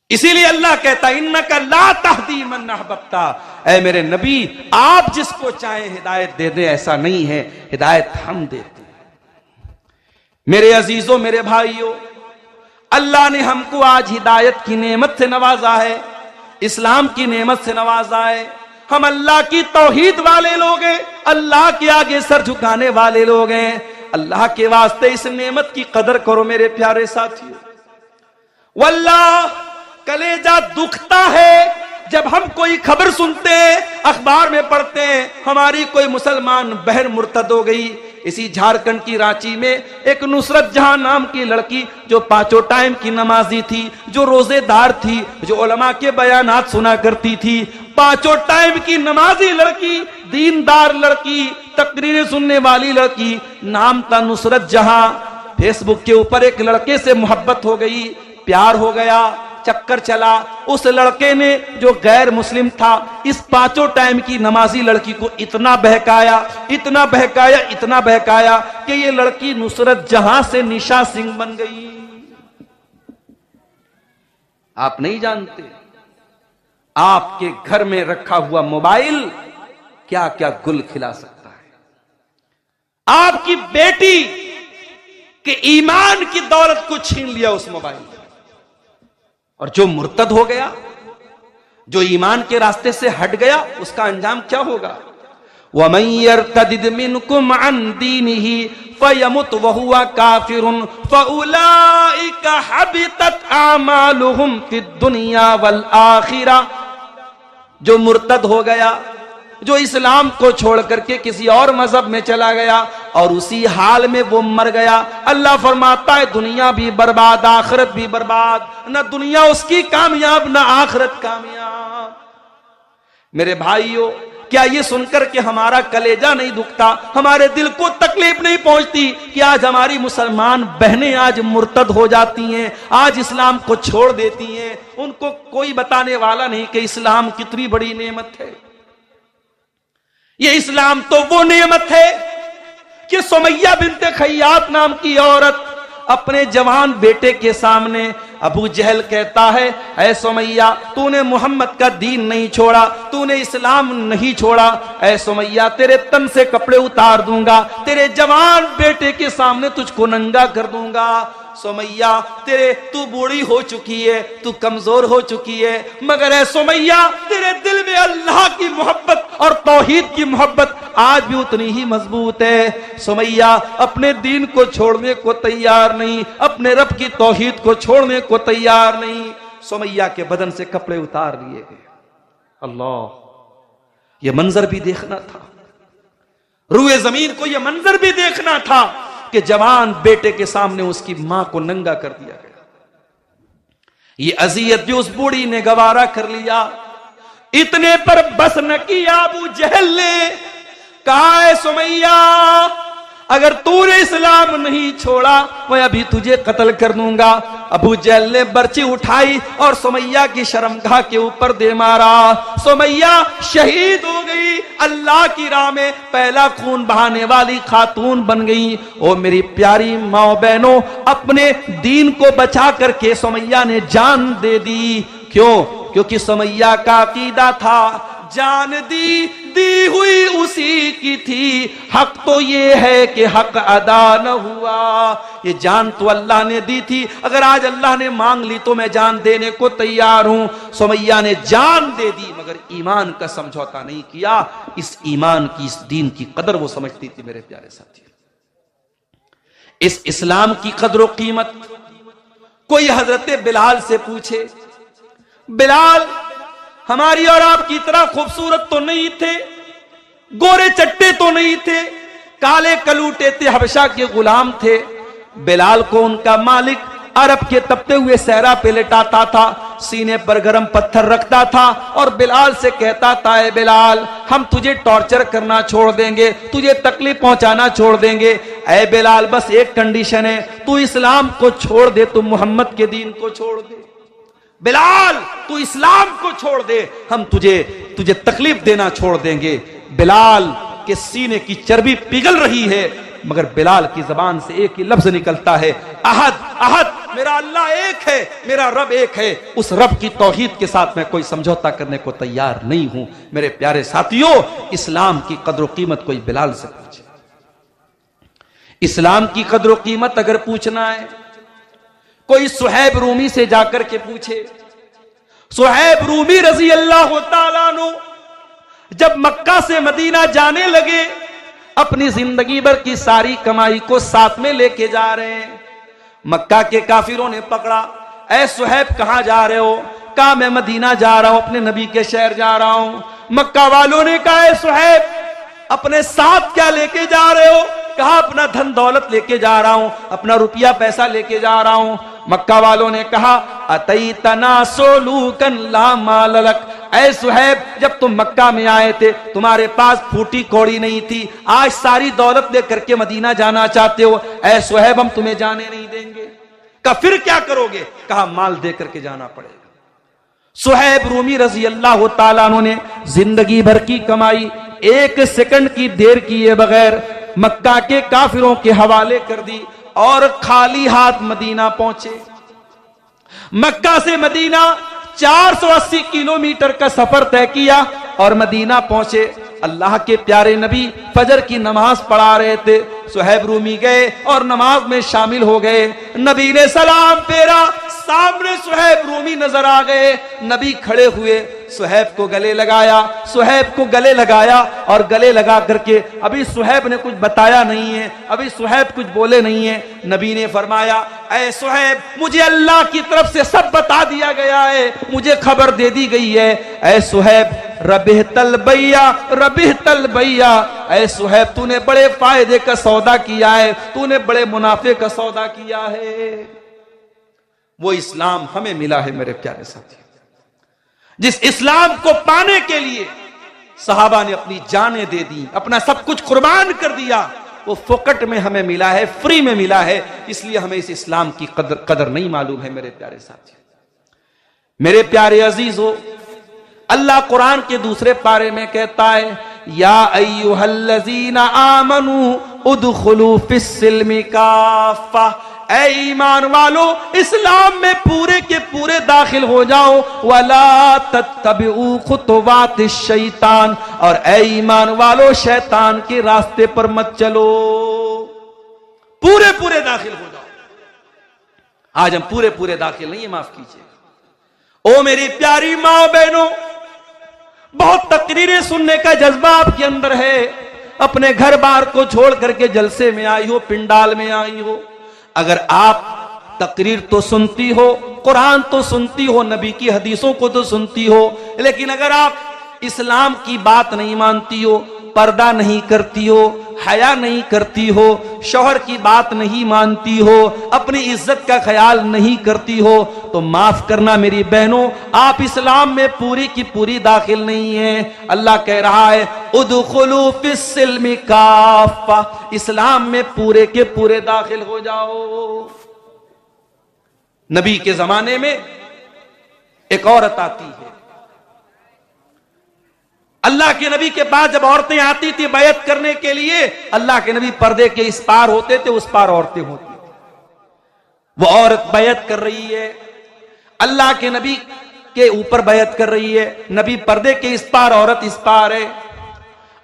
इसीलिए अल्लाह कहता है इन्नका ला तहदी मन अहबब्ता, ऐ मेरे नबी आप जिसको चाहे हिदायत दे दे, ऐसा नहीं है, हिदायत हम देते हैं। मेरे अजीजों, मेरे भाइयों, अल्लाह ने हमको आज हिदायत की नेमत से नवाजा है, इस्लाम की नेमत से नवाजा है। हम अल्लाह की तौहीद वाले लोग हैं, अल्लाह के आगे सर झुकाने वाले लोग हैं। अल्लाह के वास्ते इस नेमत की कदर करो मेरे प्यारे साथियों। वल्लाह कलेजा दुखता है जब हम कोई खबर सुनते हैं, अखबार में पढ़ते हैं हमारी कोई मुसलमान बहन मुर्तद हो गई। इसी झारखंड की रांची में एक नुसरत जहां नाम की लड़की, जो पांचों टाइम की नमाजी थी, जो रोजेदार थी, जो उलमा के बयानात सुना करती थी, पांचों टाइम की नमाजी लड़की, दीनदार लड़की, तकरीरें सुनने वाली लड़की, नाम था नुसरत जहां। फेसबुक के ऊपर एक लड़के से मोहब्बत हो गई, प्यार हो गया, चक्कर चला। उस लड़के ने जो गैर मुस्लिम था, इस पांचों टाइम की नमाजी लड़की को इतना बहकाया, इतना बहकाया, इतना बहकाया कि ये लड़की नुसरत जहां से निशा सिंह बन गई। आप नहीं जानते आपके घर में रखा हुआ मोबाइल क्या क्या गुल खिला सकता है। आपकी बेटी के ईमान की दौलत को छीन लिया उस मोबाइल ने। और जो मुर्तद हो गया, जो ईमान के रास्ते से हट गया, उसका अंजाम क्या होगा। वमन यर्तदिद मिनकुम अन दीनिही फयमुत वहुवा काफिरुन फउलाइका हबितत आमालुहुम फिद दुनिया वल आखिरा। जो मुर्तद हो गया, जो इस्लाम को छोड़ करके किसी और मजहब में चला गया और उसी हाल में वो मर गया, अल्लाह फरमाता है दुनिया भी बर्बाद, आखिरत भी बर्बाद। न दुनिया उसकी कामयाब, न आखिरत कामयाब। मेरे भाइयों, क्या ये सुनकर के हमारा कलेजा नहीं दुखता, हमारे दिल को तकलीफ नहीं पहुंचती कि आज हमारी मुसलमान बहनें आज मुर्तद हो जाती हैं, आज इस्लाम को छोड़ देती हैं। उनको कोई बताने वाला नहीं कि इस्लाम कितनी बड़ी नेमत है। ये इस्लाम तो वो नेमत है कि सुमैया बिन्ते खय्यात नाम की औरत अपने जवान बेटे के सामने अबू जहल कहता है, ऐ सुमैया तूने मोहम्मद का दीन नहीं छोड़ा, तूने इस्लाम नहीं छोड़ा, ऐ सुमैया तेरे तन से कपड़े उतार दूंगा, तेरे जवान बेटे के सामने तुझको नंगा कर दूंगा। सुमैया तू बूढ़ी हो चुकी है, तू कमजोर हो चुकी है, मगर ऐ सुमैया तेरे दिल में अल्लाह की मोहब्बत और तौहीद की मोहब्बत आज भी उतनी ही मजबूत है। सुमैया अपने दीन को छोड़ने को तैयार नहीं, अपने रब की तौहीद को छोड़ने को तैयार नहीं। सुमैया के बदन से कपड़े उतार लिए गए। अल्लाह, यह मंजर भी देखना था, रूए जमीन को यह मंजर भी देखना था कि जवान बेटे के सामने उसकी मां को नंगा कर दिया गया। ये अजियत भी उस बूढ़ी ने गवारा कर लिया। इतने पर बस न किया अबू जहल ने कहा, है सुमैया अगर तूने इस्लाम नहीं छोड़ा मैं अभी तुझे कत्ल कर दूंगा। अबू जहल ने बर्ची उठाई और सुमैया की शर्मगाह के ऊपर दे मारा। सुमैया शहीद हो गई, अल्लाह की राह में पहला खून बहाने वाली खातून बन गई। ओ मेरी प्यारी माओ बहनों, अपने दीन को बचा करके सुमैया ने जान दे दी। क्यों? क्योंकि सुमैया का अकीदा था जान दी हुई उसी की थी, हक तो ये है कि हक अदा न हुआ। ये जान तो अल्लाह ने दी थी, अगर आज अल्लाह ने मांग ली तो मैं जान देने को तैयार हूं। सुमैया ने जान दे दी मगर ईमान का समझौता नहीं किया। इस ईमान की, इस दीन की कदर वो समझती थी मेरे प्यारे साथी। इस इस्लाम की कदर व कीमत कोई हजरत बिलाल से पूछे, बिलाल हमारी और आपकी तरह खूबसूरत तो नहीं थे, गोरे चट्टे तो नहीं थे, काले कलूटे थे, हबशा के गुलाम थे। बिलाल को उनका मालिक अरब के तपते हुए सहरा पे लेटाता था, सीने पर गरम पत्थर रखता था और बिलाल से कहता था, ए बिलाल, हम तुझे टॉर्चर करना छोड़ देंगे, तुझे तकलीफ पहुंचाना छोड़ देंगे। ए बिलाल, बस एक कंडीशन है, तू इस्लाम को छोड़ दे, तू मोहम्मद के दीन को छोड़ दे। बिलाल, तू इस्लाम को छोड़ दे, हम तुझे तकलीफ देना छोड़ देंगे। बिलाल के सीने की चर्बी पिघल रही है, मगर बिलाल की जबान से एक ही लफ्ज निकलता है, अहद अहद, मेरा अल्लाह एक है, मेरा रब एक है। उस रब की तौहीद के साथ मैं कोई समझौता करने को तैयार नहीं हूं। मेरे प्यारे साथियों, इस्लाम की कद्र कीमत कोई बिलाल से पूछे। इस्लाम की कद्र कीमत अगर पूछना है, कोई सुहैब रूमी से जाकर के पूछे। सुहैब रूमी रजी अल्लाह तआला अन्हु जब मक्का से मदीना जाने लगे, अपनी जिंदगी भर की सारी कमाई को साथ में लेके जा रहे हैं। मक्का के काफिरों ने पकड़ा, ऐ सुहैब कहां जा रहे हो? कहा मैं मदीना जा रहा हूं, अपने नबी के शहर जा रहा हूं। मक्का वालों ने कहा, ऐ सुहैब अपने साथ क्या लेके जा रहे हो? कहा अपना धन दौलत लेके जा रहा हूं, अपना रुपया पैसा लेके जा रहा हूं। मक्का वालों ने कहा, अतैतना सोलूकन ला माल लक, ऐ सुहैब जब तुम मक्का में आए थे तुम्हारे पास फूटी कौड़ी नहीं थी, आज सारी दौलत लेकर के मदीना जाना चाहते हो, ऐ सुहैब हम तुम्हें जाने नहीं देंगे। कहा फिर क्या करोगे? कहा माल दे करके जाना पड़ेगा। सुहैब रूमी रजी अल्लाह तआला अन्हु ने जिंदगी भर की कमाई एक सेकंड की देर किए बगैर मक्का के काफिरों के हवाले कर दी और खाली हाथ मदीना पहुंचे। मक्का से मदीना 480 किलोमीटर का सफर तय किया और मदीना पहुंचे। अल्लाह के प्यारे नबी फजर की नमाज पढ़ा रहे थे। सुहैब रूमी गए और नमाज में शामिल हो गए। नबी ने सलाम फेरा, सामने सुहैब रूमी नजर आ गए। नबी खड़े हुए, सुहैब को गले लगाया, सुहैब को गले लगाया और गले लगा करके अभी सुहैब ने कुछ बताया नहीं है, अभी सुहैब कुछ बोले नहीं है। नबी ने फरमाया, ऐ सुहैब मुझे अल्लाह की तरफ से सब बता दिया गया है, मुझे खबर दे दी गई है। ऐ सुहैब रबिह तलबैया, रबिह तलबैया, ऐ सुहैब तूने बड़े फायदे का सौदा किया है, तूने बड़े मुनाफे का सौदा किया है। वो इस्लाम हमें मिला है मेरे प्यारे साथी, जिस इस्लाम को पाने के लिए सहाबा ने अपनी जानें दे दी, अपना सब कुछ कुर्बान कर दिया, वो फोकट में हमें मिला है, फ्री में मिला है। इसलिए हमें इस इस्लाम की कदर नहीं मालूम है मेरे प्यारे साथी। मेरे प्यारे अजीजों, अल्लाह कुरान के दूसरे पारे में कहता है, या अय्युहल्लज़ीना आमनू उदखुलू फिस्सिल्मि काफ़ा, ऐ ईमान वालो इस्लाम में पूरे के पूरे दाखिल हो जाओ। वला तत्तबिउ खुतवातिश शैतान, और ऐ ईमान वालो शैतान के रास्ते पर मत चलो, पूरे पूरे दाखिल हो जाओ। आज हम पूरे पूरे दाखिल नहीं है, माफ कीजिए। ओ मेरी प्यारी माँ बहनों, बहुत तकरीरें सुनने का जज्बा आपके अंदर है, अपने घर बार को छोड़ करके जलसे में आई हो, पिंडाल में आई हो। अगर आप तकरीर तो सुनती हो, कुरान तो सुनती हो, नबी की हदीसों को तो सुनती हो, लेकिन अगर आप इस्लाम की बात नहीं मानती हो, पर्दा नहीं करती हो, हया नहीं करती हो, शौहर की बात नहीं मानती हो, अपनी इज्जत का ख्याल नहीं करती हो, तो माफ करना मेरी बहनों, आप इस्लाम में पूरी की पूरी दाखिल नहीं है। अल्लाह कह रहा है, उदखुलू फिस्सिल्मि काफ़ा, इस्लाम में पूरे के पूरे दाखिल हो जाओ। नबी के जमाने में एक औरत आती है, अल्लाह के नबी के पास जब औरतें आती थी बैत करने के लिए, अल्लाह के नबी पर्दे के इस पार होते थे, उस पार औरतें होती थी। वो औरत बैत कर रही है, अल्लाह के नबी के ऊपर बैत कर रही है, नबी पर्दे के इस पार, औरत इस पार है।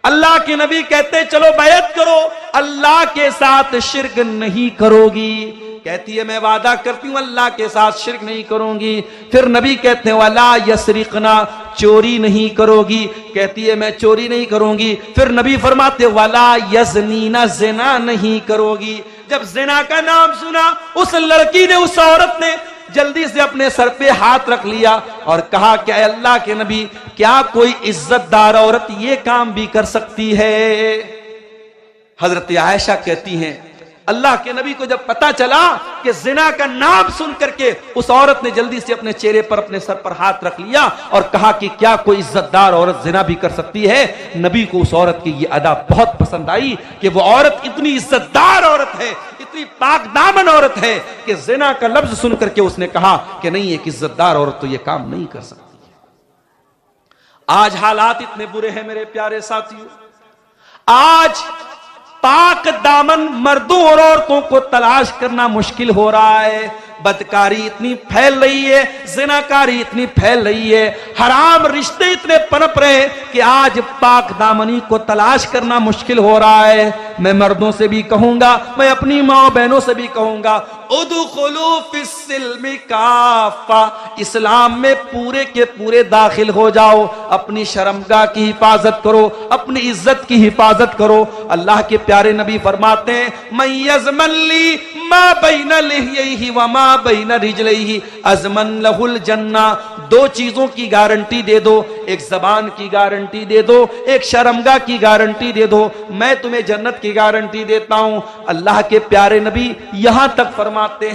अल्लाह के नबी कहते चलो बैत करो, अल्लाह के साथ शिर्क नहीं करोगी। कहती है मैं वादा करती हूं अल्लाह के साथ शिर्क नहीं करूंगी। फिर नबी कहते हैं वला यसरिकना, चोरी नहीं करोगी। कहती है मैं चोरी नहीं करूंगी। फिर नबी फरमाते वला यज़नीना, ज़िना नहीं करोगी। जब ज़िना का नाम सुना, उस लड़की ने, उस औरत ने जल्दी से अपने सर पे हाथ रख लिया और कहा, क्या अल्लाह के नबी, क्या कोई इज्जतदार औरत ये काम भी कर सकती है? हजरत आयशा कहती हैं, अल्लाह के नबी को जब पता चला कि जिना का नाम सुन करके उस औरत ने जल्दी से अपने चेहरे पर, अपने सर पर हाथ रख लिया और कहा कि क्या कोई इज्जतदार औरत जिना भी कर सकती है? नबी को उस औरत की ये अदा बहुत पसंद आई कि वो औरत इतनी इज्जतदार औरत है, इतनी पाक दामन औरत है कि जिना का लफ्ज सुन करके उसने कहा कि नहीं, एक इज्जतदार औरत तो ये काम नहीं कर सकती है। आज हालात इतने बुरे हैं मेरे प्यारे साथियों, आज पाक दामन मर्दों और औरतों को तलाश करना मुश्किल हो रहा है। बदकारी इतनी फैल रही है, जिनाकारी इतनी फैल रही है, हराम रिश्ते इतने पनप रहे हैं कि आज पाक दामनी को तलाश करना मुश्किल हो रहा है। मैं मर्दों से भी कहूंगा, मैं अपनी माँ बहनों से भी कहूंगा, उदखुलू फिस्सिल्मि काफा, इस्लाम में पूरे के पूरे दाखिल हो जाओ। अपनी शर्मगाह की हिफाजत करो, अपनी इज्जत की हिफाजत करो। अल्लाह के प्यारे नबी फरमाते हैं, मैं यज़मल्ली मा बैना लिह्यैहि व मा बैना रिजलैहि अज़मन लहुल जन्ना। दो चीजों की गारंटी दे दो, एक जबान की गारंटी दे दो, एक शर्मगाह की गारंटी दे दो, मैं तुम्हें जन्नत की गारंटी देता हूं। अल्लाह के प्यारे नबी यहां तक फरमाते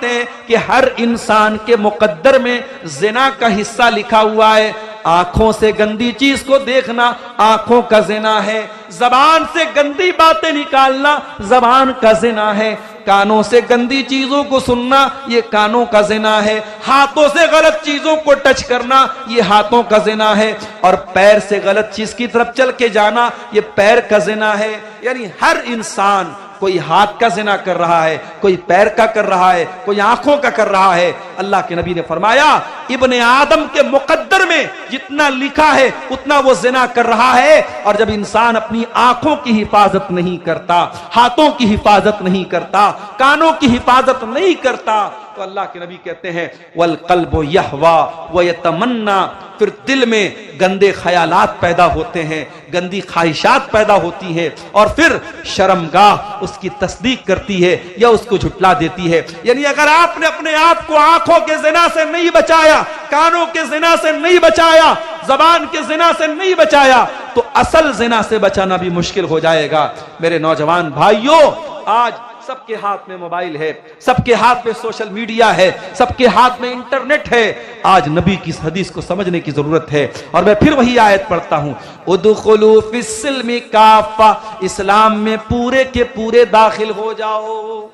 हैं कि हर इंसान के मुकद्दर में जिना का हिस्सा लिखा हुआ है। आंखों से गंदी चीज को देखना आंखों का जिना है, जबान से गंदी बातें निकालना जबान का जिना है, कानों से गंदी चीजों को सुनना ये कानों का जिना है, हाथों से गलत चीजों को टच करना ये हाथों का जिना है, और पैर से गलत चीज की तरफ चल के जाना ये पैर का जिना है। यानी हर इंसान, कोई हाथ का जिना कर रहा है, कोई पैर का कर रहा है, कोई आंखों का कर रहा है। अल्लाह के नबी ने फरमाया, इब्ने आदम के मुकद्दर में जितना लिखा है उतना वो जिना कर रहा है। और जब इंसान अपनी आंखों की हिफाजत नहीं करता, हाथों की हिफाजत नहीं करता, कानों की हिफाजत नहीं करता, तो अल्लाह के नबी कहते हैं, वल कल्बु यहवा व यतमन्ना, फिर दिल में गंदे ख्यालात पैदा होते हैं, गंदी ख्वाहिशात पैदा होती है, और फिर शर्मगाह उसकी तस्दीक करती है या उसको झुटला देती है। यानी अगर आपने अपने आप को आंखों के जिना से नहीं बचाया, कानों के जिना से नहीं बचाया, जबान के जिना से नहीं बचाया, तो असल जिना से बचाना भी मुश्किल हो जाएगा। मेरे नौजवान भाइयों, आज सबके हाथ में मोबाइल है, सबके हाथ में सोशल मीडिया है, सबके हाथ में इंटरनेट है। आज नबी की इस हदीस को समझने की जरूरत है। और मैं फिर वही आयत पढ़ता हूं, उदखुलू फिस्सिल्मि काफा, इस्लाम में पूरे के पूरे दाखिल हो जाओ।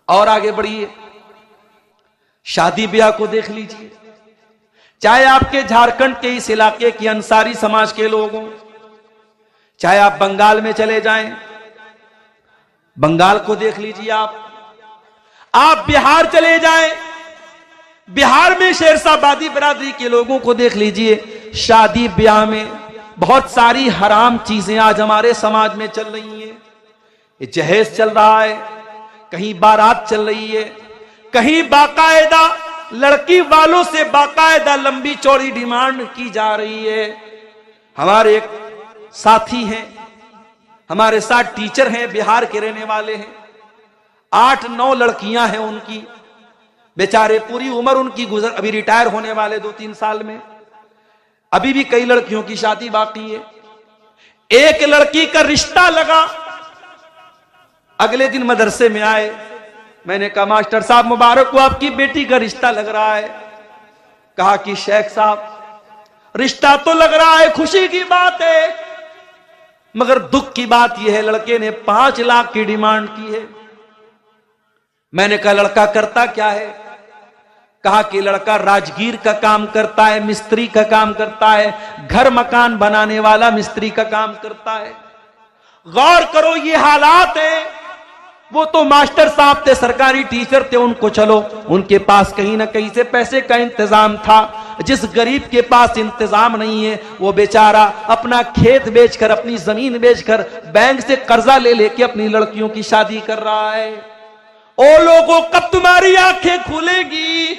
और आगे बढ़िए, शादी ब्याह को देख लीजिए, चाहे आपके झारखंड के इस इलाके की अंसारी समाज के लोग हों, चाहे आप बंगाल में चले जाएं, बंगाल को देख लीजिए, आप बिहार चले जाएं, बिहार में शेरशाबादी बरादरी के लोगों को देख लीजिए। शादी ब्याह में बहुत सारी हराम चीजें आज हमारे समाज में चल रही हैं। ये जहेज चल रहा है, कहीं बारात चल रही है, कहीं बाकायदा लड़की वालों से बाकायदा लंबी चौड़ी डिमांड की जा रही है। हमारे एक साथी हैं, हमारे साथ टीचर हैं, बिहार के रहने वाले हैं, 8-9 लड़कियां हैं उनकी, बेचारे पूरी उम्र उनकी गुजर, अभी रिटायर होने वाले 2-3 साल में, अभी भी कई लड़कियों की शादी बाकी है। एक लड़की का रिश्ता लगा, अगले दिन मदरसे में आए, मैंने कहा मास्टर साहब मुबारक हो, आपकी बेटी का रिश्ता लग रहा है। कहा कि शेख साहब रिश्ता तो लग रहा है, खुशी की बात है, मगर दुख की बात यह है लड़के ने 5 लाख की डिमांड की है। मैंने कहा लड़का करता क्या है? कहा कि लड़का राजगीर का काम करता है, मिस्त्री का काम करता है, घर मकान बनाने वाला मिस्त्री का काम करता है। गौर करो ये हालात है। वो तो मास्टर साहब थे, सरकारी टीचर थे, उनको चलो उनके पास कहीं ना कहीं से पैसे का इंतजाम था। जिस गरीब के पास इंतजाम नहीं है वो बेचारा अपना खेत बेचकर, अपनी जमीन बेचकर, बैंक से कर्जा ले लेके अपनी लड़कियों की शादी कर रहा है। ओ लोगों, कब तुम्हारी आंखें खुलेगी,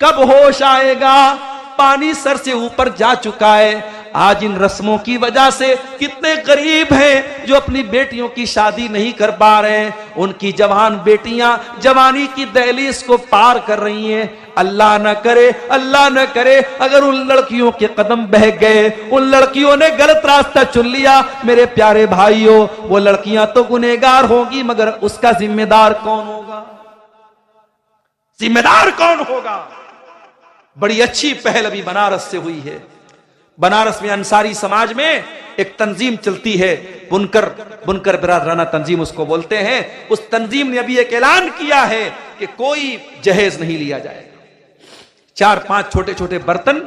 कब होश आएगा? पानी सर से ऊपर जा चुका है। आज इन रस्मों की वजह से कितने गरीब हैं जो अपनी बेटियों की शादी नहीं कर पा रहे हैं। उनकी जवान बेटियां जवानी की दहलीज को पार कर रही हैं। अल्लाह न करे, अल्लाह न करे अगर उन लड़कियों के कदम बह गए, उन लड़कियों ने गलत रास्ता चुन लिया, मेरे प्यारे भाइयों, वो लड़कियां तो गुनहगार होंगी, मगर उसका जिम्मेदार कौन होगा? जिम्मेदार कौन होगा? बड़ी अच्छी पहल अभी बनारस से हुई है। बनारस में अंसारी समाज में एक तंजीम चलती है, बुनकर बिरादराना तंजीम उसको बोलते हैं। उस तंजीम ने अभी एक ऐलान किया है कि कोई जहेज नहीं लिया जाएगा। 4-5 छोटे छोटे बर्तन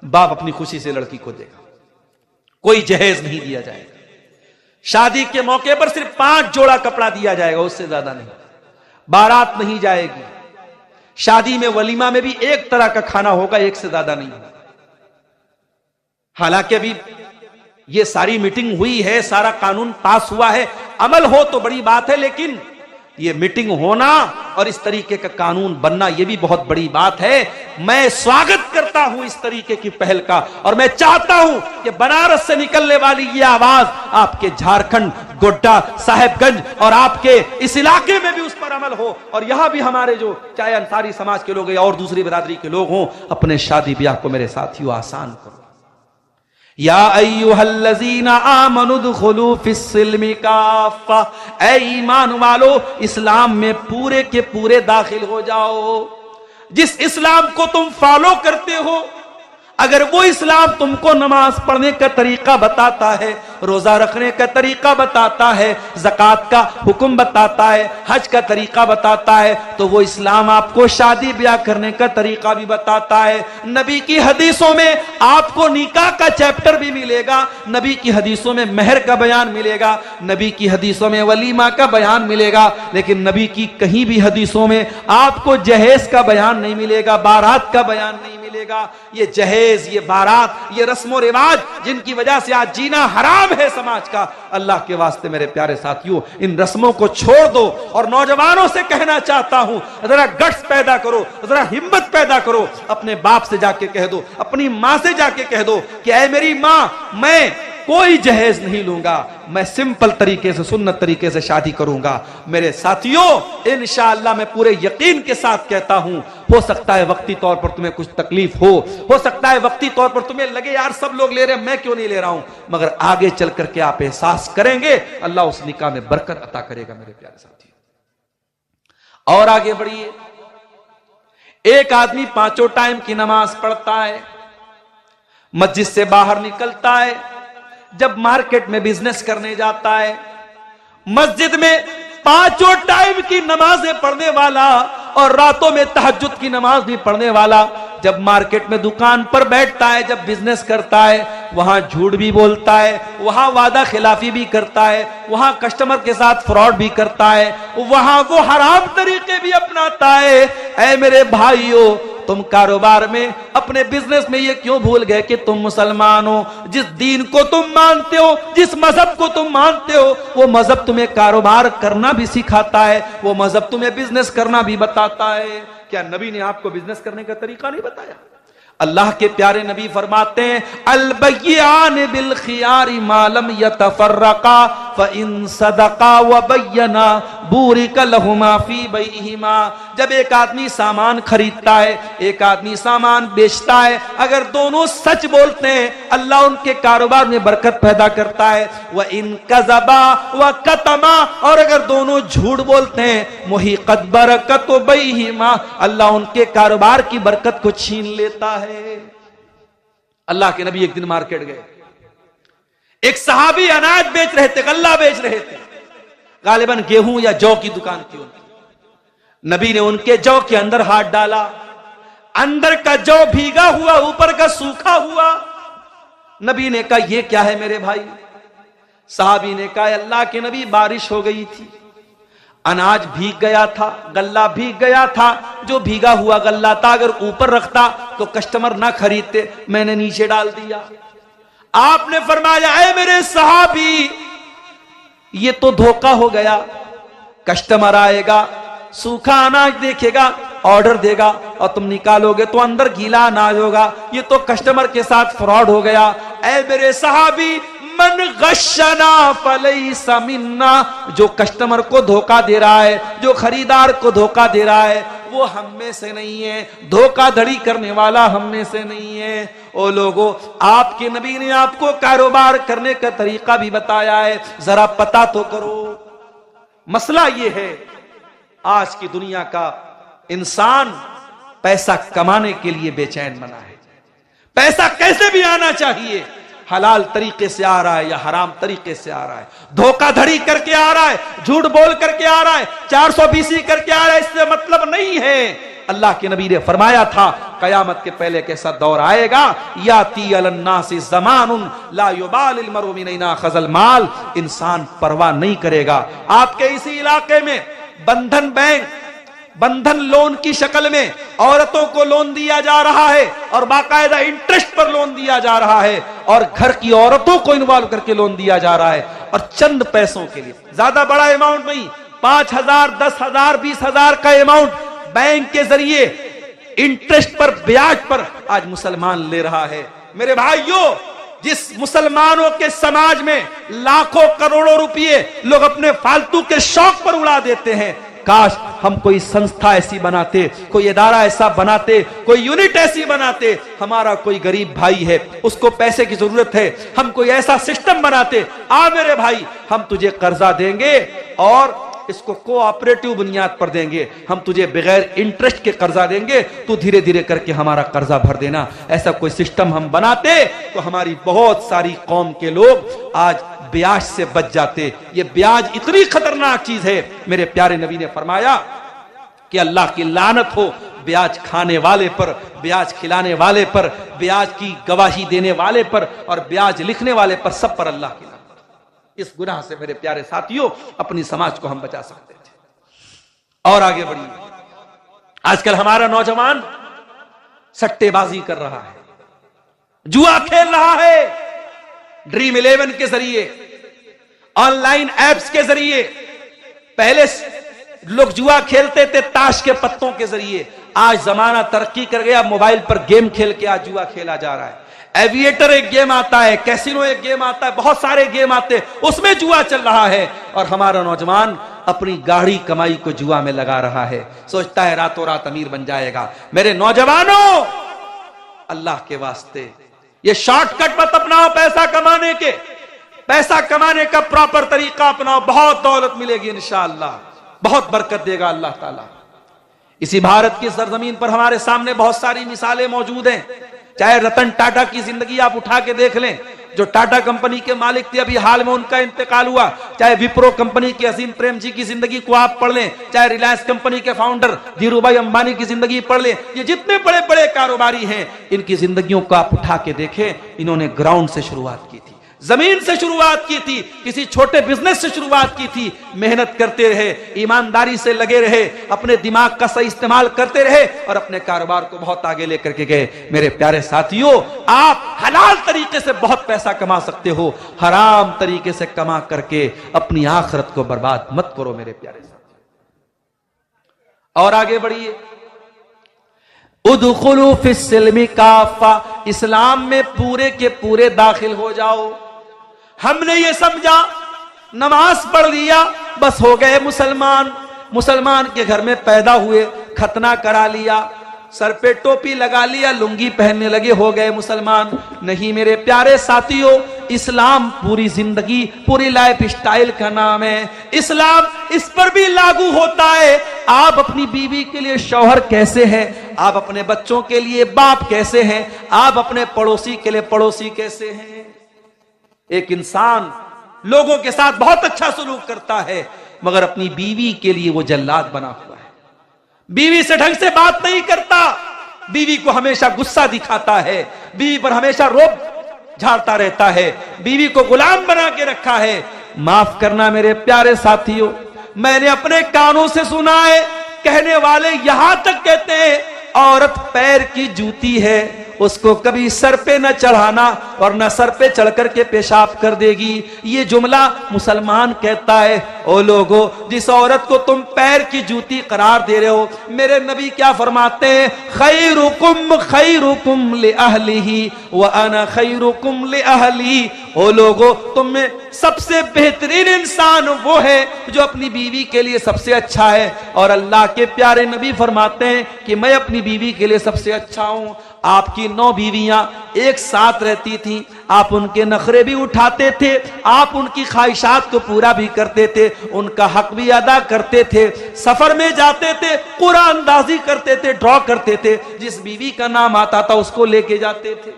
बाप अपनी खुशी से लड़की को देगा, कोई जहेज नहीं दिया जाएगा। शादी के मौके पर सिर्फ 5 जोड़ा कपड़ा दिया जाएगा, उससे ज्यादा नहीं। बारात नहीं जाएगी। शादी में वलीमा में भी एक तरह का खाना होगा, एक से ज्यादा नहीं। हालांकि अभी ये सारी मीटिंग हुई है, सारा कानून पास हुआ है, अमल हो तो बड़ी बात है, लेकिन ये मीटिंग होना और इस तरीके का कानून बनना ये भी बहुत बड़ी बात है। मैं स्वागत करता हूं इस तरीके की पहल का, और मैं चाहता हूं कि बनारस से निकलने वाली ये आवाज आपके झारखंड, गोड्डा, साहेबगंज और आपके इस इलाके में भी उस पर अमल हो, और यहां भी हमारे जो चाहे अंसारी समाज के लोग या और दूसरी बिरादरी के लोग हों, अपने शादी ब्याह को मेरे साथियों आसान करो। या अय्युहल्लज़ीना आमनु दुखुलू फिस्सिल्मि काफ़ा, ऐ ईमान वालो इस्लाम में पूरे के पूरे दाखिल हो जाओ। जिस इस्लाम को तुम फॉलो करते हो, अगर वो इस्लाम तुमको नमाज पढ़ने का तरीका बताता है, रोजा रखने का तरीका बताता है, ज़कात का हुक्म बताता है, हज का तरीका बताता है, तो वो इस्लाम आपको शादी ब्याह करने का तरीका भी बताता है। नबी की हदीसों में आपको निकाह का चैप्टर भी मिलेगा, नबी की हदीसों में मेहर का बयान मिलेगा, नबी की हदीसों में वलीमा का बयान मिलेगा, लेकिन नबी की कहीं भी हदीसों में आपको जहेज का बयान नहीं मिलेगा, बारात का बयान नहीं मिलेगा। ये जहेज, ये बारात, ये रस्मो रिवाज जिनकी वजह से आज जीना हराम है समाज का, अल्लाह के वास्ते मेरे प्यारे साथियों, इन रस्मों को छोड़ दो। और नौजवानों से कहना चाहता हूं, जरा गट्स पैदा करो, जरा हिम्मत पैदा करो। अपने बाप से जाके कह दो, अपनी मां से जाके कह दो कि ऐ मेरी मां, मैं कोई जहेज नहीं लूंगा, मैं सिंपल तरीके से, सुन्नत तरीके से शादी करूंगा। मेरे साथियों, इंशाअल्लाह मैं पूरे यकीन के साथ कहता हूं, हो सकता है वक्ती तौर पर तुम्हें कुछ तकलीफ हो सकता है वक्ती तौर पर तुम्हें लगे यार सब लोग ले रहे हैं, मैं क्यों नहीं ले रहा हूं, मगर आगे चल करके आप एहसास करेंगे, अल्लाह उस निकाह में बरकत अता करेगा मेरे प्यारे साथियों। और आगे बढ़िए, एक आदमी 5 टाइम की नमाज पढ़ता है, मस्जिद से बाहर निकलता है, जब मार्केट में बिजनेस करने जाता है, मस्जिद में 5 टाइम की नमाजें पढ़ने वाला और रातों में तहज्जुद की नमाज भी पढ़ने वाला, जब मार्केट में दुकान पर बैठता है, जब बिजनेस करता है, वहां झूठ भी बोलता है, वहां वादा खिलाफी भी करता है, वहां कस्टमर के साथ फ्रॉड भी करता है, वहां वो हराम तरीके भी अपनाता है। ऐ मेरे भाइयों, तुम कारोबार में, अपने बिजनेस में ये क्यों भूल गए कि तुम मुसलमान हो? जिस दीन को तुम मानते हो, जिस मजहब को तुम मानते हो, वो मजहब तुम्हें कारोबार करना भी सिखाता है, वो मजहब तुम्हें बिजनेस करना भी बताता है। क्या नबी ने आपको बिजनेस करने का तरीका नहीं बताया? अल्लाह के प्यारे नबी फरमाते हैं, अल बय्यान बिल खियारी मालम यतफर्रका फ़इन सदका व बय्यना बूरिका लहुमा फी बैहिमा। जब एक आदमी सामान खरीदता है, एक आदमी सामान बेचता है, अगर दोनों सच बोलते हैं, अल्लाह उनके कारोबार में बरकत पैदा करता है। व इन कज़बा व कतमा, और अगर दोनों झूठ बोलते हैं, मुहिक़त बरकत बैहिमा, अल्लाह उनके कारोबार की बरकत को छीन लेता है। अल्लाह के नबी एक दिन मार्केट गए, एक सहाबी अनाज बेच रहे थे, गल्ला बेच रहे थे, गालिबन गेहूं या जौ की दुकान थी उनकी। नबी ने उनके जौ के अंदर हाथ डाला, अंदर का जौ भीगा हुआ, ऊपर का सूखा हुआ। नबी ने कहा यह क्या है मेरे भाई? सहाबी ने कहा अल्लाह के नबी, बारिश हो गई थी, अनाज भीग गया था, गल्ला भीग गया था, जो भीगा हुआ गल्ला था अगर ऊपर रखता तो कस्टमर ना खरीदते, मैंने नीचे डाल दिया। आपने फरमाया ऐ मेरे सहाबी, ये तो धोखा हो गया, कस्टमर आएगा, सूखा अनाज देखेगा, ऑर्डर देगा, और तुम निकालोगे तो अंदर गीला अनाज होगा, ये तो कस्टमर के साथ फ्रॉड हो गया। ऐ मेरे सहाबी, मन गशना फलैसा मिन्ना, जो कस्टमर को धोखा दे रहा है, जो खरीदार को धोखा दे रहा है, वो हम में से नहीं है। धोखाधड़ी करने वाला हम में से नहीं है। ओ लोगों, आपके नबी ने आपको कारोबार करने का तरीका भी बताया है, जरा पता तो करो। मसला ये है, आज की दुनिया का इंसान पैसा कमाने के लिए बेचैन बना है। पैसा कैसे भी आना चाहिए, हलाल तरीके से आ रहा है या हराम तरीके से आ रहा है, धोखाधड़ी करके आ रहा है, झूठ बोल करके आ रहा है, 420 करके आ रहा है, इससे मतलब नहीं है। अल्लाह के नबी ने फरमाया था, कयामत के पहले कैसा दौर आएगा, याती अलन्नासी ज़मानुन ला युबालिल मरउ मिन ऐना खज़ल माल, इंसान परवाह नहीं करेगा। आपके इसी इलाके में बंधन बैंक, बंधन लोन की शक्ल में औरतों को लोन दिया जा रहा है और बाकायदा इंटरेस्ट पर लोन दिया जा रहा है, और घर की औरतों को इन्वॉल्व करके लोन दिया जा रहा है, और चंद पैसों के लिए, ज्यादा बड़ा अमाउंट नहीं, 5,000, 10,000, 20,000 का अमाउंट बैंक के जरिए इंटरेस्ट पर, ब्याज पर आज मुसलमान ले रहा है। मेरे भाइयों, जिस मुसलमानों के समाज में लाखों करोड़ों रुपए लोग अपने फालतू के शौक पर उड़ा देते हैं, काश हम कोई संस्था ऐसी बनाते, कोई इदारा ऐसा बनाते, कोई यूनिट ऐसी बनाते। हमारा कोई गरीब भाई है, उसको पैसे की जरूरत है, हम कोई ऐसा सिस्टम बनाते, आ मेरे भाई हम तुझे कर्जा देंगे और इसको कोऑपरेटिव बुनियाद पर देंगे, हम तुझे बगैर इंटरेस्ट के कर्जा देंगे, तू धीरे धीरे करके हमारा कर्जा भर देना। ऐसा कोई सिस्टम हम बनाते तो हमारी बहुत सारी कौम के लोग आज ब्याज से बच जाते। ये ब्याज इतनी खतरनाक चीज है, मेरे प्यारे नबी ने फरमाया कि अल्लाह की लानत हो ब्याज खाने वाले पर, ब्याज खिलाने वाले पर, ब्याज की गवाही देने वाले पर और ब्याज लिखने वाले पर, सब पर अल्लाह की लानत। इस गुनाह से मेरे प्यारे साथियों अपनी समाज को हम बचा सकते थे। और आगे बढ़िए, आजकल हमारा नौजवान सट्टेबाजी कर रहा है, जुआ खेल रहा है, ड्रीम 11 के जरिए, ऑनलाइन एप्स के जरिए। पहले लोग जुआ खेलते थे ताश के पत्तों के जरिए, आज जमाना तरक्की कर गया, मोबाइल पर गेम खेल के आज जुआ खेला जा रहा है। एविएटर एक गेम आता है, कैसीनो एक गेम आता है, बहुत सारे गेम आते हैं, उसमें जुआ चल रहा है। और हमारा नौजवान अपनी गाढ़ी कमाई को जुआ में लगा रहा है, सोचता है रातों रात अमीर बन जाएगा। मेरे नौजवानों, अल्लाह के वास्ते ये शॉर्टकट मत अपनाओ पैसा कमाने के, पैसा कमाने का प्रॉपर तरीका अपनाओ, बहुत दौलत मिलेगी इंशाअल्लाह, बहुत बरकत देगा अल्लाह ताला। इसी भारत की सरजमीन पर हमारे सामने बहुत सारी मिसालें मौजूद हैं। चाहे रतन टाटा की जिंदगी आप उठा के देख लें, जो टाटा कंपनी के मालिक थे, अभी हाल में उनका इंतकाल हुआ। चाहे विप्रो कंपनी के असीम प्रेम जी की जिंदगी को आप पढ़ लें, चाहे रिलायंस कंपनी के फाउंडर धीरूभाई अंबानी की जिंदगी पढ़ लें, ये जितने बड़े बड़े कारोबारी हैं, इनकी जिंदगियों को आप उठा के देखें, इन्होंने ग्राउंड से शुरुआत की थी, जमीन से शुरुआत की थी, किसी छोटे बिजनेस से शुरुआत की थी, मेहनत करते रहे, ईमानदारी से लगे रहे, अपने दिमाग का सही इस्तेमाल करते रहे और अपने कारोबार को बहुत आगे लेकर के गए। मेरे प्यारे साथियों, आप हलाल तरीके से बहुत पैसा कमा सकते हो, हराम तरीके से कमा करके अपनी आखिरत को बर्बाद मत करो मेरे प्यारे साथियों। और आगे बढ़िए, उदखुलू फिस्सिल्मी काफा, इस्लाम में पूरे के पूरे दाखिल हो जाओ। हमने ये समझा नमाज पढ़ लिया बस हो गए मुसलमान, मुसलमान के घर में पैदा हुए, खतना करा लिया, सर पे टोपी लगा लिया, लुंगी पहनने लगे, हो गए मुसलमान। नहीं मेरे प्यारे साथियों, इस्लाम पूरी जिंदगी, पूरी लाइफ स्टाइल का नाम है। इस्लाम इस पर भी लागू होता है, आप अपनी बीवी के लिए शौहर कैसे हैं, आप अपने बच्चों के लिए बाप कैसे हैं, आप अपने पड़ोसी के लिए पड़ोसी कैसे हैं। एक इंसान लोगों के साथ बहुत अच्छा सलूक करता है, मगर अपनी बीवी के लिए वो जल्लाद बना हुआ है, बीवी से ढंग से बात नहीं करता, बीवी को हमेशा गुस्सा दिखाता है, बीवी पर हमेशा रोब झाड़ता रहता है, बीवी को गुलाम बना के रखा है। माफ करना मेरे प्यारे साथियों, मैंने अपने कानों से सुना है, कहने वाले यहां तक कहते हैं औरत पैर की जूती है, उसको कभी सर पे न चढ़ाना और न सर पे चढ़ करके पेशाब कर देगी। ये जुमला मुसलमान कहता है। ओ लोगों, जिस औरत को तुम पैर की जूती करार दे रहे हो, मेरे नबी क्या फरमाते हैं? खैरुकुम li अहलिही व अना खैरुकुम li अहली। ओ लोगों, तुम में सबसे बेहतरीन इंसान वो है जो अपनी बीवी के लिए सबसे अच्छा है, और अल्लाह के प्यारे नबी फरमाते हैं कि मैं अपनी बीवी के लिए सबसे अच्छा हूं। आपकी 9 बीवियां एक साथ रहती थीं, आप उनके नखरे भी उठाते थे, आप उनकी ख्वाहिशात को पूरा भी करते थे, उनका हक भी अदा करते थे, सफर में जाते थे, कुरान अंदाजी करते थे, ड्रॉ करते थे, जिस बीवी का नाम आता था उसको लेके जाते थे।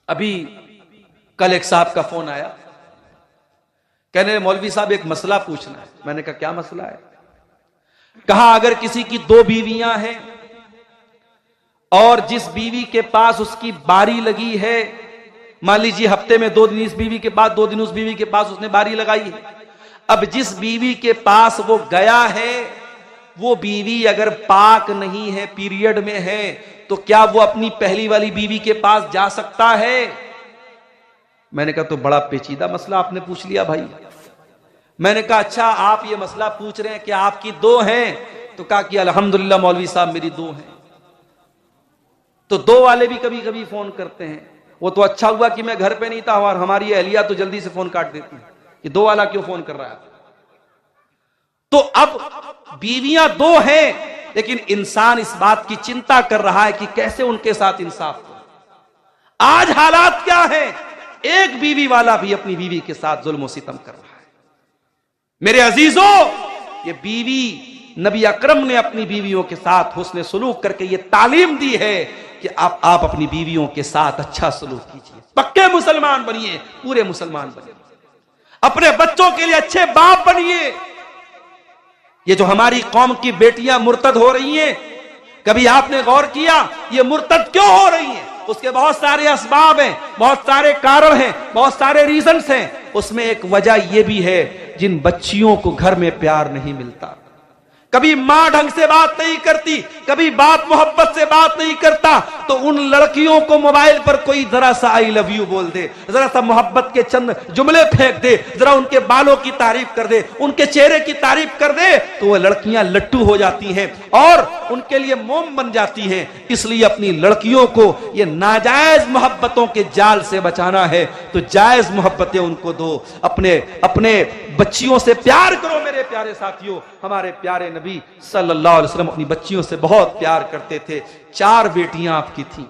अभी कल एक साहब का फोन आया, कहने मौलवी साहब एक मसला पूछना है। मैंने कहा क्या मसला है? कहा अगर किसी की 2 बीवियां हैं और जिस बीवी के पास उसकी बारी लगी है, मान लीजिए हफ्ते में 2 दिन इस बीवी के पास, 2 दिन उस बीवी के पास उसने बारी लगाई है। अब जिस बीवी के पास वो गया है, वो बीवी अगर पाक नहीं है, पीरियड में है, तो क्या वो अपनी पहली वाली बीवी के पास जा सकता है? मैंने कहा तो बड़ा पेचीदा मसला आपने पूछ लिया भाई। मैंने कहा अच्छा आप ये मसला पूछ रहे हैं कि आपकी 2 हैं? तो कहा कि अल्हम्दुलिल्लाह मौलवी साहब मेरी 2 हैं। तो 2 वाले भी कभी कभी फोन करते हैं। वो तो अच्छा हुआ कि मैं घर पे नहीं था, और हमारी अहलिया तो जल्दी से फोन काट देती है कि 2 वाला क्यों फोन कर रहा है। तो अब बीवियां 2 हैं, लेकिन इंसान इस बात की चिंता कर रहा है कि कैसे उनके साथ इंसाफ हो। आज हालात क्या है? एक बीवी वाला भी अपनी बीवी के साथ जुल्म सितम कर रहा है। मेरे अजीजों, ये बीवी, नबी अकरम ने अपनी बीवियों के साथ हुस्न सुलूक करके ये तालीम दी है कि आप अपनी बीवियों के साथ अच्छा सलूक कीजिए, पक्के मुसलमान बनिए, पूरे मुसलमान बनिए, अपने बच्चों के लिए अच्छे बाप बनिए। ये जो हमारी कौम की बेटियां मुर्तद हो रही हैं, कभी आपने गौर किया ये मुर्तद क्यों हो रही हैं? उसके बहुत सारे असबाब हैं, बहुत सारे कारण हैं, बहुत सारे रीजंस हैं। उसमें एक वजह यह भी है, जिन बच्चियों को घर में प्यार नहीं मिलता, कभी मां ढंग से बात नहीं करती, कभी बाप मोहब्बत से बात नहीं करता, तो उन लड़कियों को मोबाइल पर कोई जरा सा आई लव यू बोल दे, जरा सा मोहब्बत के चंद जुमले फेंक दे, जरा उनके बालों की तारीफ कर दे, उनके चेहरे की तारीफ कर दे, तो वो लड़कियां लट्टू हो जाती हैं और उनके लिए मोम बन जाती हैं। इसलिए अपनी लड़कियों को ये नाजायज मोहब्बतों के जाल से बचाना है तो जायज मोहब्बतें उनको दो, अपने बच्चियों से प्यार करो। मेरे प्यारे साथियों, हमारे प्यारे नबी सल्लल्लाहु अलैहि वसल्लम अपनी बच्चियों से बहुत प्यार करते थे। 4 बेटियां आपकी थीं,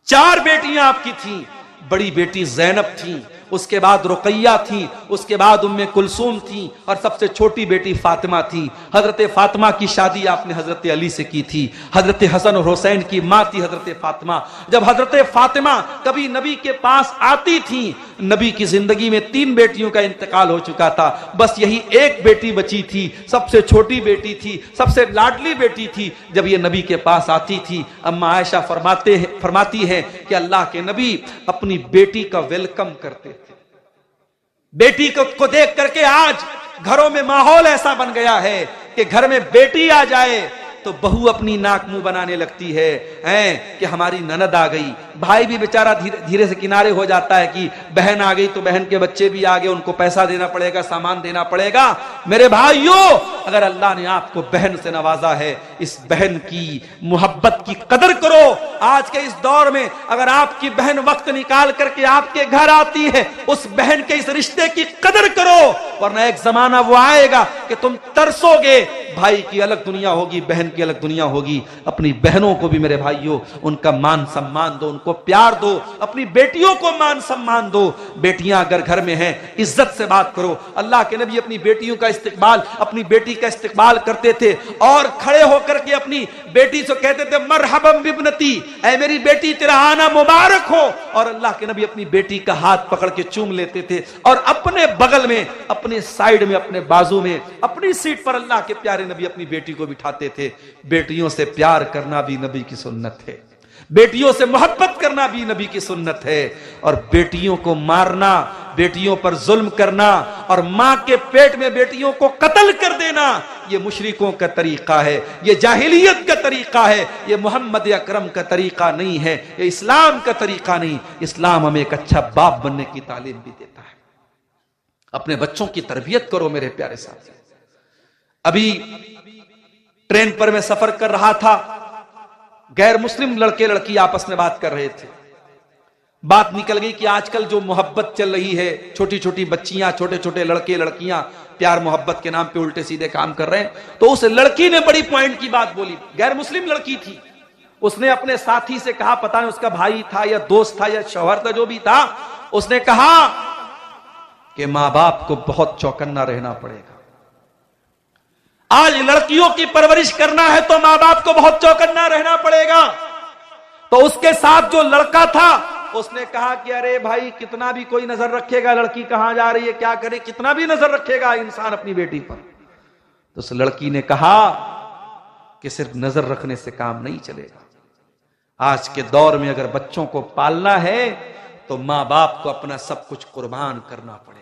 4 बेटियां आपकी थीं। बड़ी बेटी ज़ैनब थी, उसके बाद रुकैया थी, उसके बाद उम्मे कुलसूम थी, और सबसे छोटी बेटी फातिमा थी। हजरत फातिमा की शादी आपने हजरत अली से की थी। हजरत हसन और हुसैन की मां थी हजरत फातिमा। जब हजरत फातिमा कभी नबी के पास आती थी, नबी की जिंदगी में 3 बेटियों का इंतकाल हो चुका था, बस यही एक बेटी बची थी, सबसे छोटी बेटी थी, सबसे लाडली बेटी थी। जब ये नबी के पास आती थी, अम्मा आयशा फरमाती है कि अल्लाह के नबी अपनी बेटी का वेलकम करते थे। बेटी को देख करके आज घरों में माहौल ऐसा बन गया है कि घर में बेटी आ जाए तो बहू अपनी नाक मुंह बनाने लगती है कि हमारी ननद आ गई। भाई भी बेचारा धीरे से किनारे हो जाता है कि बहन आ गई तो बहन के बच्चे भी आ गए, उनको पैसा देना पड़ेगा, सामान देना पड़ेगा। मेरे भाइयों, अगर अल्लाह ने आपको बहन से नवाजा है, इस बहन की मोहब्बत की कदर करो। आज के इस दौर में अगर आपकी बहन वक्त निकाल करके आपके घर आती है, उस बहन के इस रिश्ते की कदर करो, वरना एक जमाना वो आएगा कि तुम तरसोगे। भाई की अलग दुनिया होगी, बहन की अलग दुनिया होगी। अपनी बहनों को भी मेरे भाइयों उनका मान सम्मान दो, उनको प्यार दो, अपनी बेटियों को मान सम्मान दो। बेटियां अगर घर में हैं, इज्जत से बात करो। अल्लाह के नबी अपनी बेटियों का इस्तिकबाल, अपनी बेटी का इस्तिकबाल करते थे और खड़े होकर के अपनी बेटी से कहते थे मरहबम बिबनती, ऐ मेरी बेटी तेरा आना मुबारक हो। और अल्लाह के नबी अपनी बेटी का हाथ पकड़ के चूम लेते थे और अपने बगल में, अपने साइड में, अपने बाजू में, अपनी सीट पर अल्लाह के प्यारे नबी अपनी बेटी को बिठाते थे। बेटियों से प्यार करना भी नबी की सुन्नत है, बेटियों से मोहब्बत करना भी नबी की सुन्नत है। और बेटियों को मारना बेटियों पर जुल्म करना और मां के पेट में बेटियों को कत्ल कर देना, ये मुशरिकों का तरीका है, ये जाहिलियत का तरीका है, ये मोहम्मद अकरम का तरीका नहीं है, ये इस्लाम का तरीका नहीं। इस्लाम हमें एक अच्छा बाप बनने की तालीम भी देता है। अपने बच्चों की तरबियत करो मेरे प्यारे साथी। अभी ट्रेन पर मैं सफर कर रहा था, गैर मुस्लिम लड़के लड़की आपस में बात कर रहे थे। बात निकल गई कि आजकल जो मोहब्बत चल रही है, छोटी छोटी बच्चियां, छोटे छोटे लड़के लड़कियां प्यार मोहब्बत के नाम पे उल्टे सीधे काम कर रहे हैं। तो उस लड़की ने बड़ी पॉइंट की बात बोली, गैर मुस्लिम लड़की थी। उसने अपने साथी से कहा, पता नहीं उसका भाई था या दोस्त था या शौहर था, जो भी था, उसने कहा कि मां बाप को बहुत चौकन्ना रहना पड़ेगा। आज लड़कियों की परवरिश करना है तो मां बाप को बहुत चौकन्ना रहना पड़ेगा। तो उसके साथ जो लड़का था उसने कहा कि अरे भाई, कितना भी कोई नजर रखेगा, लड़की कहां जा रही है, क्या करे, कितना भी नजर रखेगा इंसान अपनी बेटी पर। तो उस लड़की ने कहा कि सिर्फ नजर रखने से काम नहीं चलेगा। आज के दौर में अगर बच्चों को पालना है तो मां बाप को अपना सब कुछ कुर्बान करना पड़ेगा।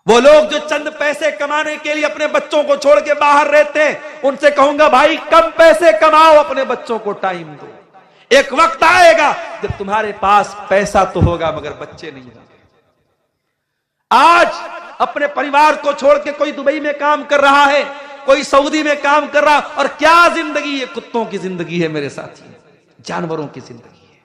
वो लोग जो चंद पैसे कमाने के लिए अपने बच्चों को छोड़ के बाहर रहते हैं, उनसे कहूंगा भाई कम पैसे कमाओ, अपने बच्चों को टाइम दो। एक वक्त आएगा जब तुम्हारे पास पैसा तो होगा मगर बच्चे नहीं होंगे। आज अपने परिवार को छोड़ के कोई दुबई में काम कर रहा है, कोई सऊदी में काम कर रहा, और क्या जिंदगी है, कुत्तों की जिंदगी है मेरे साथी, जानवरों की जिंदगी है।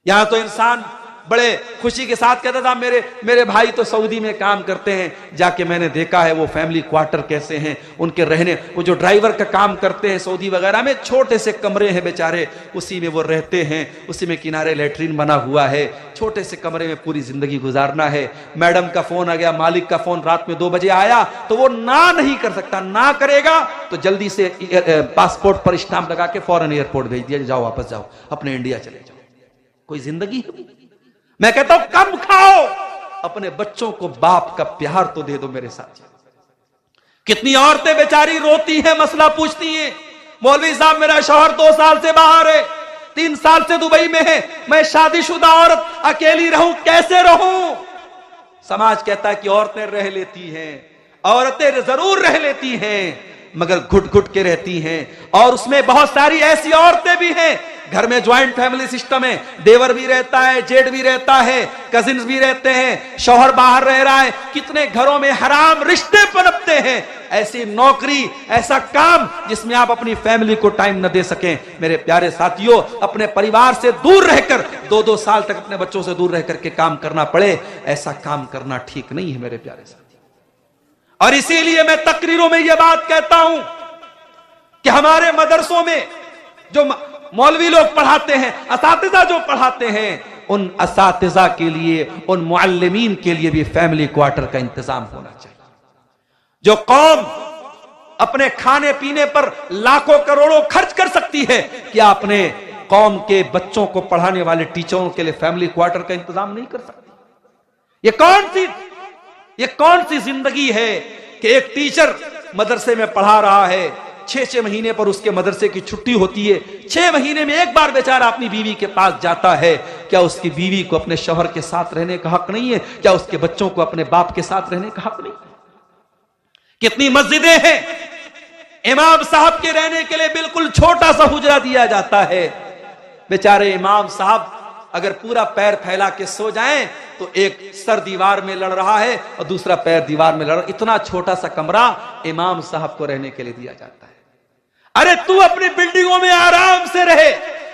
यहां तो इंसान बड़े खुशी के साथ कहता था मेरे भाई तो सऊदी में काम करते हैं, जाके मैंने देखा है वो फैमिली क्वार्टर कैसे हैं उनके रहने। वो जो ड्राइवर का काम करते हैं सऊदी वगैरह में, छोटे से कमरे हैं बेचारे, उसी में वो रहते हैं, उसी में किनारे लेटरिन बना हुआ है, छोटे से कमरे में पूरी जिंदगी गुजारना है। मैडम का फोन आ गया, मालिक का फोन रात में 2 बजे आया तो वो ना नहीं कर सकता, ना करेगा तो जल्दी से पासपोर्ट पर स्टाम्प लगा के फौरन एयरपोर्ट भेज दिया, जाओ वापस जाओ, अपने इंडिया चले जाओ। कोई जिंदगी है? मैं कहता हूं कम खाओ, अपने बच्चों को बाप का प्यार तो दे दो मेरे साथ। कितनी औरतें बेचारी रोती हैं, मसला पूछती हैं, मौलवी साहब मेरा शौहर 2 साल से बाहर है, 3 साल से दुबई में है, मैं शादीशुदा औरत अकेली रहूं, कैसे रहूं? समाज कहता है कि औरतें रह लेती हैं, औरतें जरूर रह लेती हैं मगर घुट घुट के रहती हैं। और उसमें बहुत सारी ऐसी औरतें भी हैं, घर में ज्वाइंट फैमिली सिस्टम है, देवर भी रहता है, जेठ भी रहता है, कजिन्स भी रहते हैं, शौहर बाहर रह रहा है, कितने घरों में हराम रिश्ते पनपते हैं। ऐसी नौकरी, ऐसा काम जिसमें आप अपनी फैमिली को टाइम न दे सकें। मेरे प्यारे साथियों, अपने परिवार से दूर रहकर 2-2 साल तक अपने बच्चों से दूर रहकर के काम करना पड़े, ऐसा काम करना ठीक नहीं है मेरे प्यारे साथी। और इसीलिए मैं तकरीरों में यह बात कहता हूं कि हमारे मदरसों में जो मौलवी लोग पढ़ाते हैं, असातिज़ा जो पढ़ाते हैं, उन असातिज़ा के लिए, उन मुअल्लिमीन के लिए भी फैमिली क्वार्टर का इंतजाम होना चाहिए। जो कौम अपने खाने पीने पर लाखों करोड़ों खर्च कर सकती है, क्या अपने कौम के बच्चों को पढ़ाने वाले टीचरों के लिए फैमिली क्वार्टर का इंतजाम नहीं कर सकती? ये कौन सी जिंदगी है कि एक टीचर मदरसे में पढ़ा रहा है, 6-6 महीने पर उसके मदरसे की छुट्टी होती है, 6 महीने में एक बार बेचारा अपनी बीवी के पास जाता है। क्या उसकी बीवी को अपने शौहर के साथ रहने का हक नहीं है? क्या उसके बच्चों को अपने बाप के साथ रहने का हक नहीं है? कितनी मस्जिदें हैं, इमाम साहब के रहने के लिए बिल्कुल छोटा सा हुजरा दिया जाता है। बेचारे इमाम साहब अगर पूरा पैर फैला के सो जाएं तो एक सर दीवार में लड़ रहा है और दूसरा पैर दीवार में लड़ रहा, इतना छोटा सा कमरा इमाम साहब को रहने के लिए दिया जाता है। अरे तू अपनी बिल्डिंगों में आराम से रहे,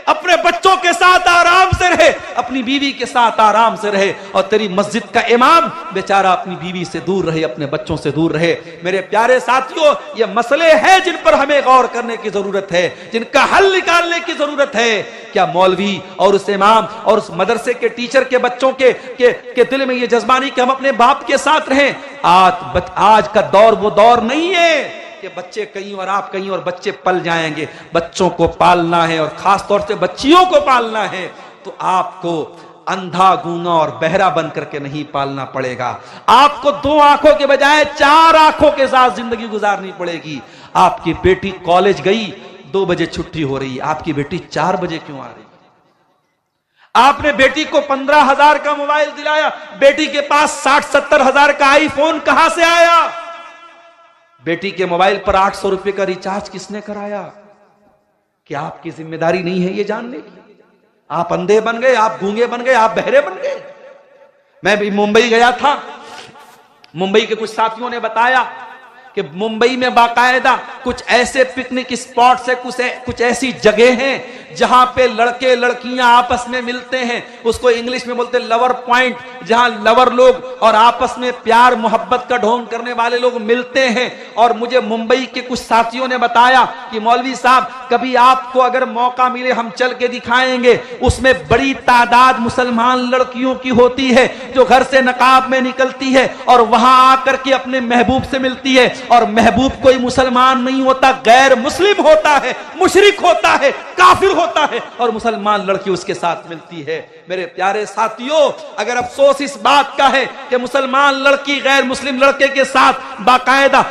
अपने बच्चों के साथ आराम से रहे, अपनी बीवी के साथ आराम से रहे, और तेरी मस्जिद का इमाम बेचारा अपनी बीवी से दूर रहे, अपने बच्चों से दूर रहे। मेरे प्यारे साथियों, ये मसले हैं जिन पर हमें गौर करने की जरूरत है, जिनका हल निकालने की जरूरत है। क्या मौलवी और उस इमाम और उस मदरसे के टीचर के बच्चों के दिल में ये जज्बा नहीं कि हम अपने बाप के साथ रहें? आज का दौर वो दौर नहीं है कि बच्चे कहीं और आप कहीं और बच्चे पल जाएंगे। बच्चों को पालना है और खास तौर से बच्चियों को पालना है तो आपको अंधा, गूंगा और बहरा बन करके नहीं पालना पड़ेगा। आपको 2 आंखों के बजाय 4 आंखों के साथ जिंदगी गुजारनी पड़ेगी। आपकी बेटी कॉलेज गई, 2 बजे छुट्टी हो रही है, आपकी बेटी 4 बजे क्यों आ रही है? आपने बेटी को 15,000 का मोबाइल दिलाया, बेटी के पास 60-70 हजार का आईफोन कहां से आया? बेटी के मोबाइल पर 800 रुपए का रिचार्ज किसने कराया? क्या आपकी जिम्मेदारी नहीं है ये जानने की? आप अंधे बन गए, आप गूंगे बन गए, आप बहरे बन गए। मैं भी मुंबई गया था, मुंबई के कुछ साथियों ने बताया कि मुंबई में बाकायदा कुछ ऐसे पिकनिक स्पॉट्स है, कुछ ऐसी जगह हैं जहां पे लड़के लड़कियां आपस में मिलते हैं, उसको इंग्लिश में बोलते हैं लवर पॉइंट, जहां लवर लोग और आपस में प्यार मोहब्बत का ढोंग करने वाले लोग मिलते हैं। और मुझे मुंबई के कुछ साथियों ने बताया कि मौलवी साहब कभी आपको अगर मौका मिले हम चल के दिखाएंगे, उसमें बड़ी तादाद मुसलमान लड़कियों की होती है जो घर से नकाब में निकलती है और वहां आकर के अपने महबूब से मिलती है, और महबूब कोई मुसलमान नहीं होता, गैर मुस्लिम होता है, मुशरिक होता है, काफिर होता है, और मुसलमान लड़की उसके साथ मिलती है। मेरे प्यारे साथियों, अगर अफसोस इस बात का है कि मुसलमान लड़की गैर मुस्लिम लड़के के साथ बाकायदा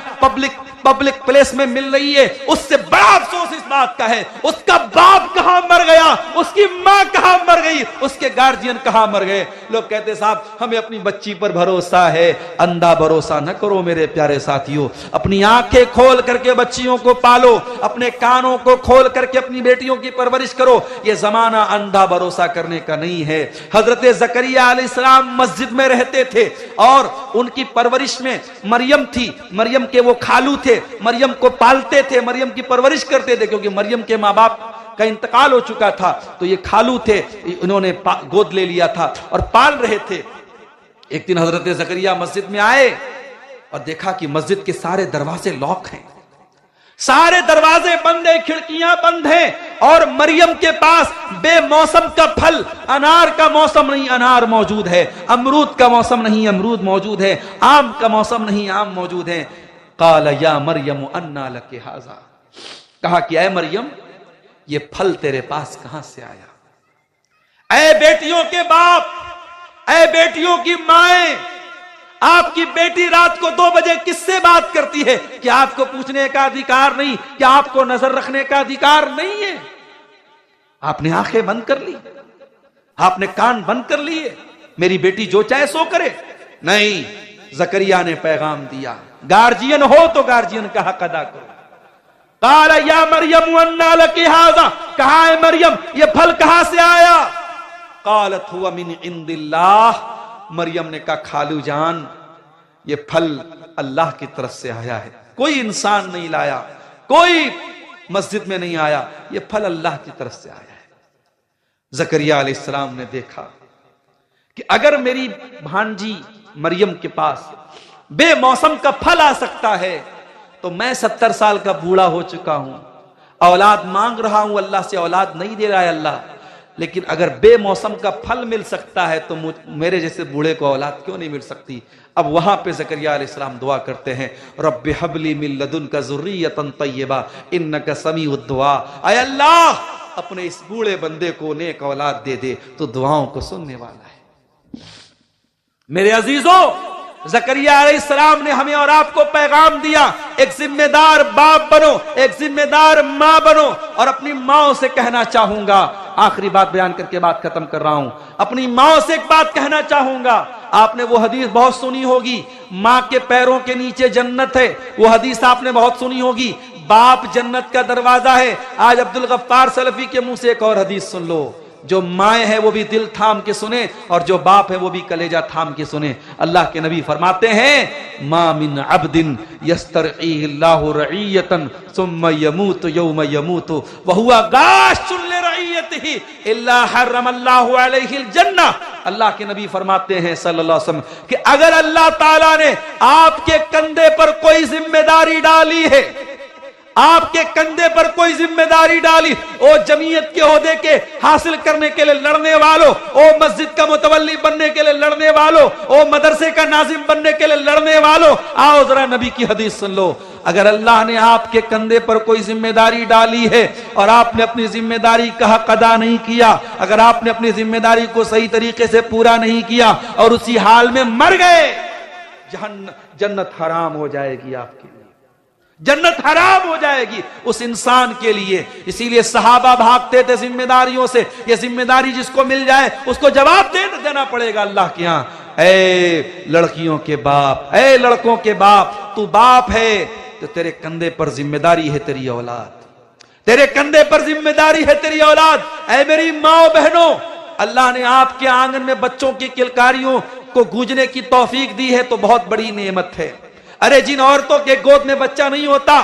पब्लिक प्लेस में मिल रही है, उससे बड़ा अफसोस इस बात का है उसका बाप कहां मर गया, उसकी मां कहां मर गई, उसके गार्जियन कहां मर गए। लोग कहते साहब हमें अपनी बच्ची पर भरोसा है, अंधा भरोसा न करो मेरे प्यारे साथियों। अपनी आंखें खोल करके बच्चियों को पालो, अपने कानों को खोल करके अपनी बेटियों की परवरिश करो। यह जमाना अंधा भरोसा करने का नहीं है। हजरत जकरिया अलैहिस्सलाम मस्जिद में रहते थे और उनकी परवरिश में मरियम थी, मरियम के वो खालू थे, मरियम को पालते थे, मरियम की परवरिश करते थे, क्योंकि मरियम के माँ बाप का इंतकाल हो चुका था, तो ये खालू थे, इन्होंने गोद ले लिया था और पाल रहे थे। एक दिन हजरत जकरिया मस्जिद में आए और देखा कि मस्जिद के सारे दरवाजे लॉक हैं, सारे दरवाजे बंद है, खिड़कियां बंद हैं, और मरियम के पास बेमौसम का फल, अनार का मौसम नहीं अनार मौजूद है, अमरूद का मौसम नहीं अमरूद मौजूद है, आम का मौसम नहीं आम मौजूद है। काल या मरियम अन्ना लके हाजा, कहा कि ऐ मरियम ये फल तेरे पास कहां से आया? ऐ बेटियों के बाप, ऐ बेटियों की माएं, आपकी बेटी रात को 2 बजे किससे बात करती है? क्या आपको पूछने का अधिकार नहीं? क्या आपको नजर रखने का अधिकार नहीं है? आपने आंखें बंद कर ली, आपने कान बंद कर लिए, मेरी बेटी जो चाहे सो करे? नहीं, जकरिया ने पैगाम दिया, गार्जियन हो तो गार्जियन का हक अदा करो। काला या मरियम अन्ना लकी हाजा, कहा है मरियम ये फल कहां से आया? कालत हुआ मिन इंदिल्लाह, मरियम ने कहा खालू जान ये फल अल्लाह की तरफ से आया है, कोई इंसान नहीं लाया, कोई मस्जिद में नहीं आया, ये फल अल्लाह की तरफ से आया है। जकरिया अलैहिस्सलाम ने देखा कि अगर मेरी भांजी मरियम के पास बेमौसम का फल आ सकता है, तो मैं 70 साल का बूढ़ा हो चुका हूं, औलाद मांग रहा हूं अल्लाह से, औलाद नहीं दे रहा है अल्लाह, लेकिन अगर बेमौसम का फल मिल सकता है तो मेरे जैसे बूढ़े को औलाद क्यों नहीं मिल सकती? अब वहां पे ज़करिया अलैहिस्सलाम दुआ करते हैं, रब्बि हबली मिन लदुनका ज़ुर्रियतन तय्यबा इन्नका समीउद दुआ, ऐ अल्लाह अपने इस बूढ़े बंदे को नेक औलाद दे दे, तो दुआओं को सुनने वाला है। मेरे अजीजों, ज़करिया अलैहिस्सलाम ने हमें और आपको पैगाम दिया, एक जिम्मेदार बाप बनो, एक जिम्मेदार मां बनो। और अपनी माओ से कहना चाहूंगा, आखिरी बात बयान करके बात खत्म कर रहा हूं, अपनी माओ से एक बात कहना चाहूंगा। आपने वो हदीस बहुत सुनी होगी, मां के पैरों के नीचे जन्नत है, वो हदीस आपने बहुत सुनी होगी, बाप जन्नत का दरवाजा है। आज अब्दुल गफ्फार सलफी के मुंह से एक और हदीस सुन लो, जो माएँ है वो भी दिल थाम के सुने और जो बाप है वो भी कलेजा थाम के सुने। अल्लाह के नबी फरमाते हैं, मा मिन अब्दिन यस्तरईहिल्लाहु रईयतन सुम्मा यमूतु यौम यमूतु व हुवा गाशुन लिरईयतिही इल्ला हर्रमल्लाहु अलैहिल जन्नह। अल्लाह के नबी फरमाते हैं सल्लल्लाहु अलैहि वसल्लम कि अगर अल्लाह ताला ने आपके कंधे पर कोई जिम्मेदारी डाली है, आपके कंधे पर कोई जिम्मेदारी डाली, ओ जमीयत के ओहदे के हासिल करने के लिए लड़ने वालों, ओ मस्जिद का मुतवल्ली बनने के लिए लड़ने वालों, ओ मदरसे का नाजिम बनने के लिए लड़ने वालों, आओ जरा नबी की हदीस सुन लो। अगर अल्लाह ने आपके कंधे पर कोई जिम्मेदारी डाली है और आपने अपनी जिम्मेदारी का हक अदा नहीं किया, अगर आपने अपनी जिम्मेदारी को सही तरीके से पूरा नहीं किया और उसी हाल में मर गए, जन्नत हराम हो जाएगी आपके लिए, जन्नत हराम हो जाएगी उस इंसान के लिए। इसीलिए सहाबा भागते थे जिम्मेदारियों से। ये जिम्मेदारी जिसको मिल जाए उसको जवाब देना पड़ेगा अल्लाह के यहां। ऐ लड़कियों के बाप, ऐ लड़कों के बाप, तू बाप है तो तेरे कंधे पर जिम्मेदारी है तेरी औलाद, तेरे कंधे पर जिम्मेदारी है तेरी औलाद। ऐ मेरी माँ बहनों, अल्लाह ने आपके आंगन में बच्चों की किलकारियों को गूंजने की तौफीक दी है तो बहुत बड़ी नेमत है। अरे जिन औरतों के गोद में बच्चा नहीं होता,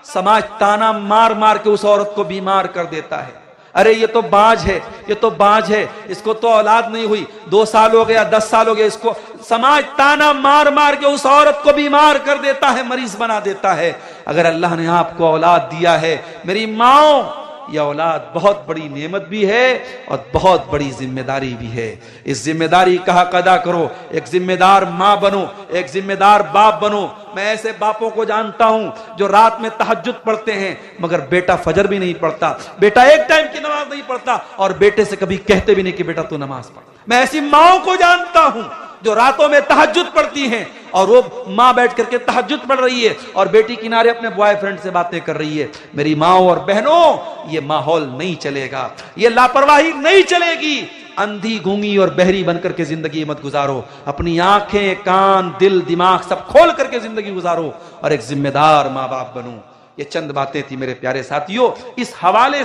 समाज ताना मार मार के उस औरत को बीमार कर देता है। अरे ये तो बांझ है, ये तो बांझ है, इसको तो औलाद नहीं हुई, 2 साल हो गया, 10 साल हो गया, इसको समाज ताना मार मार के उस औरत को बीमार कर देता है, मरीज बना देता है। अगर अल्लाह ने आपको औलाद दिया है मेरी माँ, यह औलाद बहुत बड़ी नेमत भी है और बहुत बड़ी जिम्मेदारी भी है। इस जिम्मेदारी का हक अदा करो। एक जिम्मेदार माँ बनो, एक जिम्मेदार बाप बनो। मैं ऐसे बापों को जानता हूं जो रात में तहज्जुद पढ़ते हैं मगर बेटा फजर भी नहीं पढ़ता, बेटा एक टाइम की नमाज नहीं पढ़ता और बेटे से कभी कहते भी नहीं कि बेटा तू नमाज पढ़। मैं ऐसी माओ को जानता हूं जो रातों में तहज्जुद पढ़ती हैं और वो माँ बैठ करके तहज्जुद पढ़ रही है और बेटी किनारे अपने बॉयफ्रेंड से बातें कर रही है। मेरी माओ और बहनों, ये माहौल नहीं चलेगा, ये लापरवाही नहीं चलेगी। अंधी गूंगी और बहरी बनकर के जिंदगी मत गुजारो। अपनी आंखें, कान, दिल, दिमाग सब खोल करके जिंदगी गुजारो और एक जिम्मेदार माँ बाप बनो। ये चंद बातें थी मेरे प्यारे साथियों, इस हवाले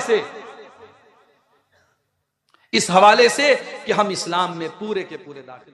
से कि हम इस्लाम में पूरे के पूरे दाखिल